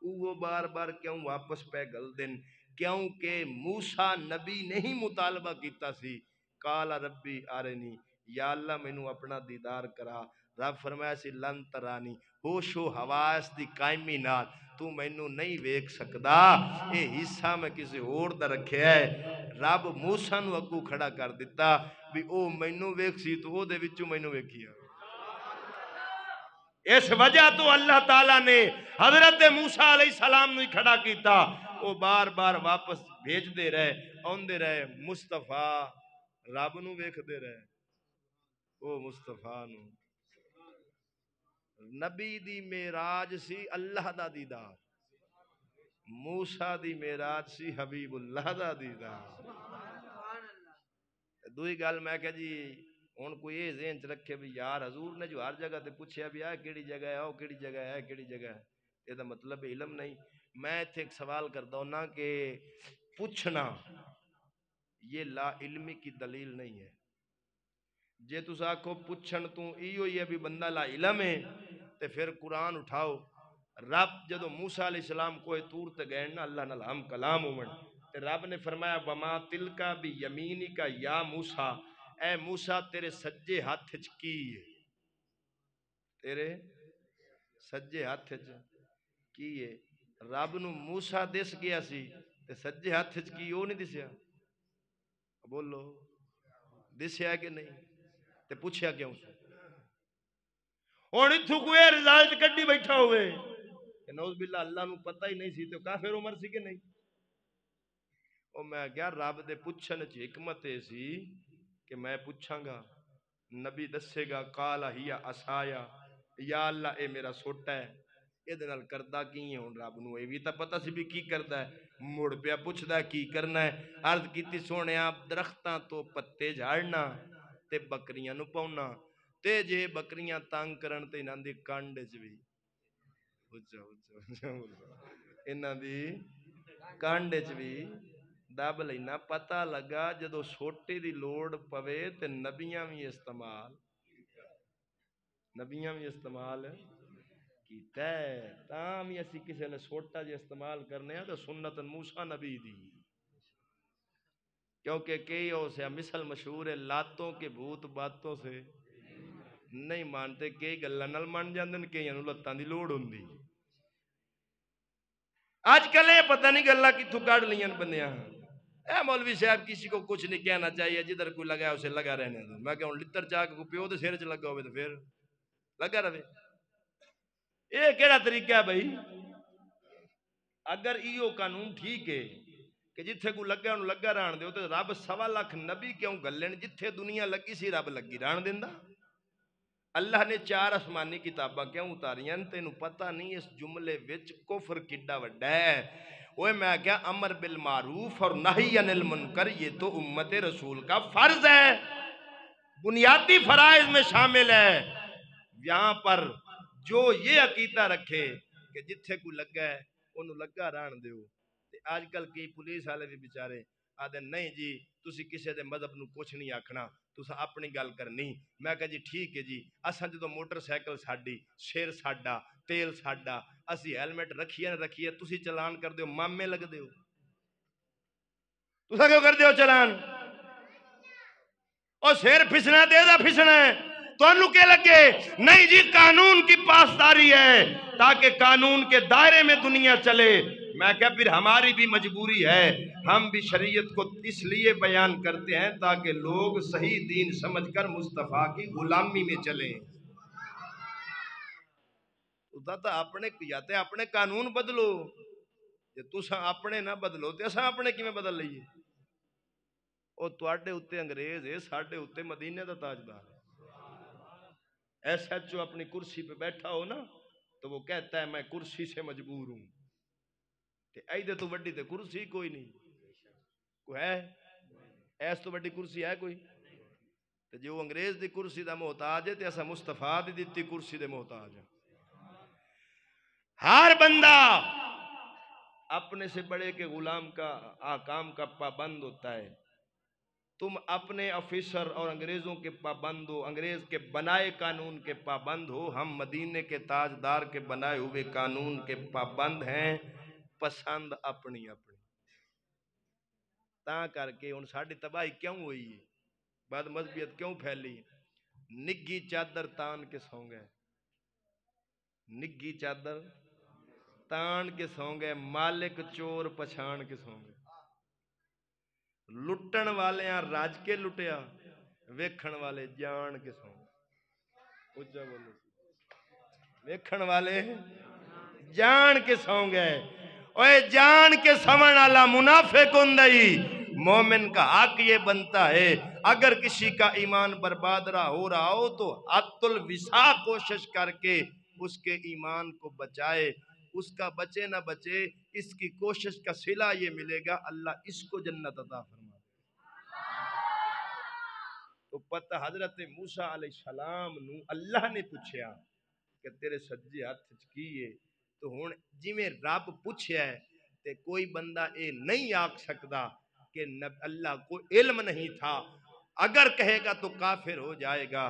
S1: وہ بار بار کیوں واپس پہ گل دن؟ کیونکہ موسیٰ نبی نہیں مطالبہ کیتا سی، قال ربی آرنی، یا اللہ مینوں اپنا دیدار کرا۔ رب فرمایا سی لن ترانی، ہوش و حواس دی قائمی نال تو مینوں نہیں ویکھ سکدا، اے حصہ میں کسی اور دا رکھیا ہے۔ رب موسیٰ نو اگو کھڑا کر دیتا بھی او مینوں ویکھ سی تو او دے وچوں مینوں ویکھیا۔ اس وجہ تو اللہ تعالیٰ نے حضرت موسیٰ علیہ السلام نو کھڑا کیتا، وہ بار بار واپس بھیج دے رہے، اوندے رہے، مصطفیٰ رب نو ویکھ دے رہے، او مصطفیٰ نو۔ نبی دی معراج سی اللہ دا دیدار، موسیٰ دی معراج سی حبیب اللہ دا دیدار۔ دوئی گل میں کہ جی ہن کوئی یہ ذہن چ رکھے بھی یار حضور نے جو ہر جگہ تے پوچھیا بھی آ کیڑی جگہ ہے او کیڑی جگہ ہے کیڑی جگہ ہے، یہ دا مطلب علم نہیں۔ میں ایتھے ایک سوال کرتا ہوں نا کہ پوچھنا یہ لا علمی کی دلیل نہیں ہے۔ جے تس آکھو پوچھن تو ایو ہی ہے بھی بندہ لا علم ہے تے پھر قرآن اٹھاؤ۔ رب جدو موسیٰ علیہ السلام کوئی طور تے گئے نا اللہ نال ہم کلام ہومن تے رب نے فرمایا وما تلکا بھی یمینی کا یا موسیٰ، اے موسیٰ تیرے سجے ہاتھ وچ کی ہے، تیرے سجے ہاتھ وچ کی ہے۔ رب نو موسیٰ دس گیا سی تے سجے ہاتھ وچ کی او نہیں دسیا، بولو دسیا کہ نہیں تے پوچھیا کیوں سے؟ ہن اتھوں کوئی رزلٹ کڈی بیٹھا ہوئے کہ نعوذ باللہ اللہ نو پتہ ہی نہیں سی تے کافر عمر سی کہ نہیں؟ او میں کیا رب دے پوچھن وچ حکمت اے سی کہ میں پوچھاں گا، نبی دسے گا قال ہی عصایا، یا اللہ اے میرا سوٹا ہے، اے دے نال کردا کی ہے؟ ہن رب نو اے وی تے پتہ سی بھی کی کردا ہے، مڑ پیا پوچھدا کی کرنا ہے۔ عرض کیتی سونیا درختاں تو پتے جھاڑنا تے بکریاں نو پاؤنا، تے جے بکریاں تانگ کرن تے انہاں دی کنڈ وچ وی انہاں دی کنڈ وچ وی دب لینا۔ پتہ لگا جدو سوٹے دی لوڑ پوے تے نبیاں بھی استعمال کیتا ہے، تاں بھی اسی کسی نے سوٹا جے استعمال کرنے ہیں تو سنت موسیٰ نبی دی، کیونکہ کئی ہو سے مثل مشہور ہے لاتوں کے بھوت باتوں سے نہیں مانتے، کئی گلاں نال مان جاندن، کئی انہوں لتاں دی لوڑ ہوندی۔ آج کل یہ پتہ نہیں گلاں کتھوں کاڑ لیاں بندیاں، اے مولوی صاحب کسی کو کچھ نہیں کہنا چاہیے، جدھر کوئی لگا ہے اسے لگا رہنے دو۔ میں کہوں لتر چاہ کے پیو دے سیر چ لگا ہوئے تو پھر لگا رہے، یہ کیڑا طریقہ ہے بھائی؟ اگر ایو قانون ٹھیک ہے کہ جتھے کو لگا انہوں لگا رہن دے تو رب 1.25 نبی کیوں گلن جتھے دنیا لگی سی رب لگی رہن دیندہ؟ اللہ نے 4 آسمانی کتاباں کیوں اتاریاں؟ تینوں پتہ نہیں اس جملے وچ کفر کڈا وڈا ہے۔ اوے میں کیا امر بالمعروف اور نہی عن المنکر یہ تو امت رسول کا فرض ہے، بنیادی فرائض میں شامل ہے۔ یہاں پر جو یہ عقیدہ رکھے کہ جتھے کو لگا ہے انہوں لگا رہن دیو، آج کل کی پولیس والے بھی بیچارے آدھے نہیں جی تسی کسی دے مذہب نو کچھ نہیں آکھنا، تسا اپنی گل کرنی۔ میں کہا جی ٹھیک ہے جی، اساں جدو موٹر سائیکل ساڈی، شیر ساڈا، تیل ساڈا، اسی ہیلمٹ رکھیے نہ رکھیے، تسی چلان کر دیو مامے لگ دیو، تسا کیوں کر دیو چلان؟ اور شیر پھسنا دے دا پھسنا ہے تو انہوں کے لگے نہیں جی قانون کی پاسداری ہے تاکہ قانون کے دائرے میں دنیا چلے۔ میں کہا پھر ہماری بھی مجبوری ہے، ہم بھی شریعت کو اس لیے بیان کرتے ہیں تاکہ لوگ صحیح دین سمجھ کر مصطفیٰ کی غلامی میں چلیں۔ تو اپنے کیاتے اپنے قانون بدلو، جے تساں اپنے نہ بدلو تے اساں اپنے کیویں بدل لئیے؟ او تواڈے اوتے انگریز ہے، ساڈے اوتے مدینے دا تاجدار ہے۔ ایس ایچ او اپنی کرسی پہ بیٹھا ہو نا تو وہ کہتا ہے میں کرسی سے مجبور ہوں، کہ ایدے تو بڑی تے کرسی کوئی نہیں، کوئی ہے ایس تو بڑی کرسی ہے کوئی؟ تو جو انگریز دی کرسی دا محتاج ہے تے ایسا مصطفیٰ دی دیتی کرسی دے محتاج ہے۔ ہر بندہ اپنے سے بڑے کے غلام کا آکام کا پابند ہوتا ہے۔ تم اپنے آفیسر اور انگریزوں کے پابند ہو، انگریز کے بنائے قانون کے پابند ہو، ہم مدینے کے تاجدار کے بنائے ہوئے قانون کے پابند ہیں، پسند اپنی اپنی۔ تاں کر کے ان ساڑھی تباہی کیوں ہوئی ہے، بعد مذہبیت کیوں پھیلی؟ نگی چادر تان کے سو گئے، نگی چادر تان کے سو گئے، مالک چور پچھان کے سو گئے، لٹن والے راج کے لٹیا، ویکھن والے جان کے سو گئے، اچھا بولو، ویکھن والے جان کے سو گئے۔ اوے جان کے سمن والا منافق ہوندئی، مومن کا حق یہ بنتا ہے اگر کسی کا ایمان برباد رہا ہو رہا ہو تو حت الوسع کوشش کر کے اس کے ایمان کو بچائے، اس کا بچے نہ بچے اس کی کوشش کا صلہ یہ ملے گا اللہ اس کو جنت عطا فرما دے۔ تو پتہ حضرت موسیٰ علیہ السلام نو اللہ نے پوچھیا کہ تیرے سجے ہاتھ چ کی ہے، تو ہن جویں رب پوچھیا ہے تے کوئی بندہ اے نہیں آکھ سکدا کہ اللہ کو علم نہیں تھا، اگر کہے گا تو کافر ہو جائے گا۔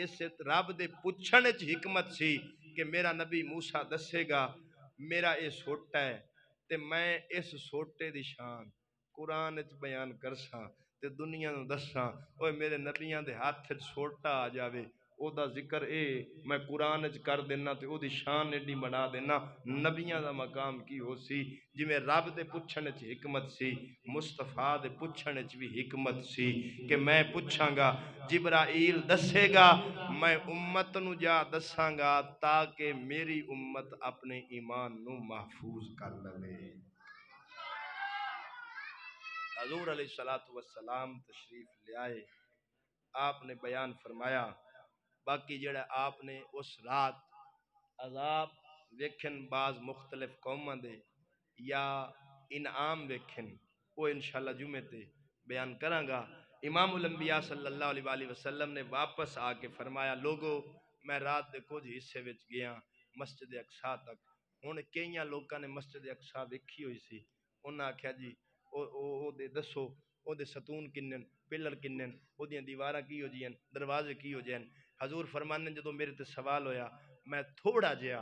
S1: اس رب دے پوچھنے چ حکمت سی کہ میرا نبی موسیٰ دسے گا میرا اے سوٹا ہے تے میں اس سوٹے دی شان قرآن وچ بیان کرساں تے دنیا نو دساں، اوے میرے نبیاں دے ہاتھ وچ سوٹا آ جاوے او دا ذکر اے میں قرآن وچ کر دینا تے او دی شان ایڈی بنا دینا، نبیاں دا مقام کی ہو سی، جویں رب دے پوچھنے چ حکمت سی مصطفیٰ دے پوچھنے چ بھی حکمت سی کہ میں پوچھاں گا جبرائیل دسے گا میں امت نو جا دساں گا تاکہ میری امت اپنے ایمان نو محفوظ کر لے۔ حضور علیہ الصلوۃ والسلام تشریف لے آئے، آپ نے بیان فرمایا باقی جڑا آپ نے اس رات عذاب ویکھن بعض مختلف قوماں دے یا انعام ویکھن وہ انشاءاللہ جمعے تے بیان کراں گا۔ امام الانبیاء صلی اللہ علیہ وآلہ وسلم نے واپس آ کے فرمایا لوگو میں رات دے کچھ حصے وچ گیا مسجد اقصی تک، ہن کئیاں لوکاں نے مسجد اقصی ویکھی ہوئی سی، انہاں آکھیا جی او دے دسو او دے ستون کنن پلر کنن او دیاں دیواراں کی ہو جیاں دروازے کی ہو جائیں۔ حضور فرمانے جدوں میرے تے سوال ہویا میں تھوڑا جیا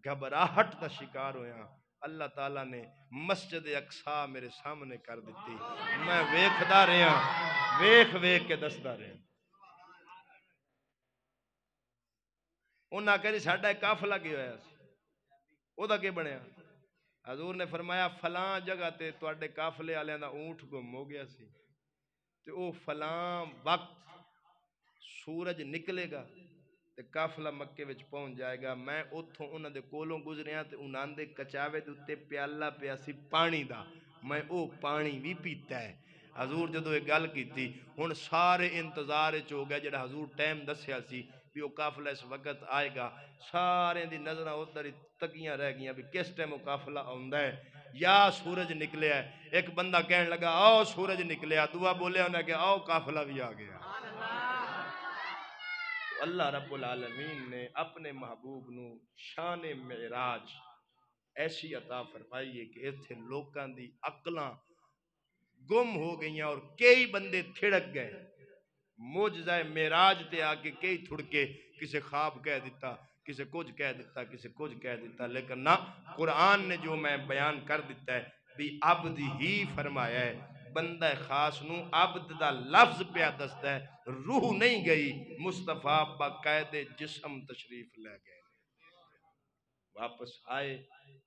S1: گھبراہٹ دا شکار ہویا، اللہ تعالیٰ نے مسجد اقصی میرے سامنے کر دیتی، میں ویکھدا رہیا ویکھ ویکھ کے دسدا رہیا۔ انہاں کہا جی ساڈا ایک قافلہ کی ہویا سی او دا کی بنیا؟ حضور نے فرمایا فلاں جگہ تے تواڈے قافلے والےاں دا اونٹ گم ہو گیا سی تے او فلاں وقت سورج نکلے گا تے قافلہ مکے وچ پہنچ جائے گا، میں اوتھوں انہاں دے کولوں گزریاں تے انہاں دے کچاوے دے اوتے پیالہ پیا سی پانی دا، میں او پانی بھی پیتا ہے۔ حضور جدو یہ گل کیتی ہن سارے انتظار وچ ہو گیا جڑا حضور ٹائم دسیا سی بھی او قافلہ اس وقت آئے گا، سارے دی نظراں ادھر تکیاں رہ گیاں بھی کس ٹائم او قافلہ آوندا ہے یا سورج نکلیا ہے۔ ایک بندہ کہن لگا آؤ سورج نکلیا، دعا بولیا انہیں کہ آؤ قافلہ بھی آ گیا۔ تو اللہ رب العالمین نے اپنے محبوب نو شان معراج ایسی عطا فرمائی ہے کہ ایتھے لوکاں دی عقلاں گم ہو گئیاں اور کئی بندے تھڑک گئے، معجزہ معراج تے آ کے کئی تھڑکے، کسے خواب کہہ دیتا کسے کچھ کہہ دیتا کسے کچھ کہہ دیتا، لیکن نہ قرآن نے جو میں بیان کر دیتا ہے بھی عبد ہی فرمایا ہے، بندہ خاص نو عبد دا لفظ پہ دستا ہے، روح نہیں گئی، مصطفیٰ باقاعدہ جسم تشریف لے گئے، واپس آئے۔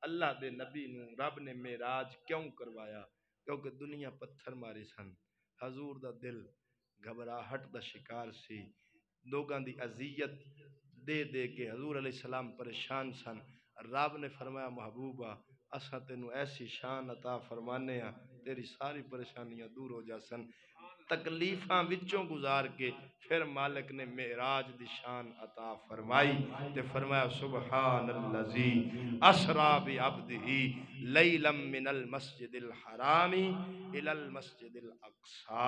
S1: اللہ دے نبی نو رب نے معراج کیوں کروایا؟ کیونکہ دنیا پتھر ماری سن، حضور دا دل گھبراہٹ دا شکار سی، لوگاں دی اذیت دے دے کے حضور علیہ السلام پریشان سن۔ رب نے فرمایا محبوبہ اساں تینوں ایسی شان عطا فرمانے ہیں تیری ساری پریشانیاں دور ہو جاسن۔ تکلیفاں وچوں گزار کے پھر مالک نے معراج دی شان عطا فرمائی تے فرمایا سبحان الذی اسرا بعبدہ لیلا من المسجد الحرام الی المسجد الاقصی،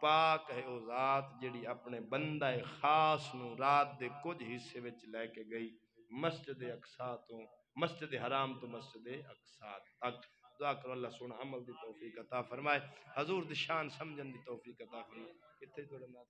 S1: پاک ہے او ذات جڑی اپنے بندہ خاص نو رات دے کچھ حصے وچ لے کے گئی مسجد اقصی تو مسجد حرام تو مسجد اقصی تک۔ دعا کرو اللہ سونا عمل دی توفیق عطا فرمائے، حضور دی شان سمجھن دی توفیق عطا فرمائے۔ کتنے تھوڑے نات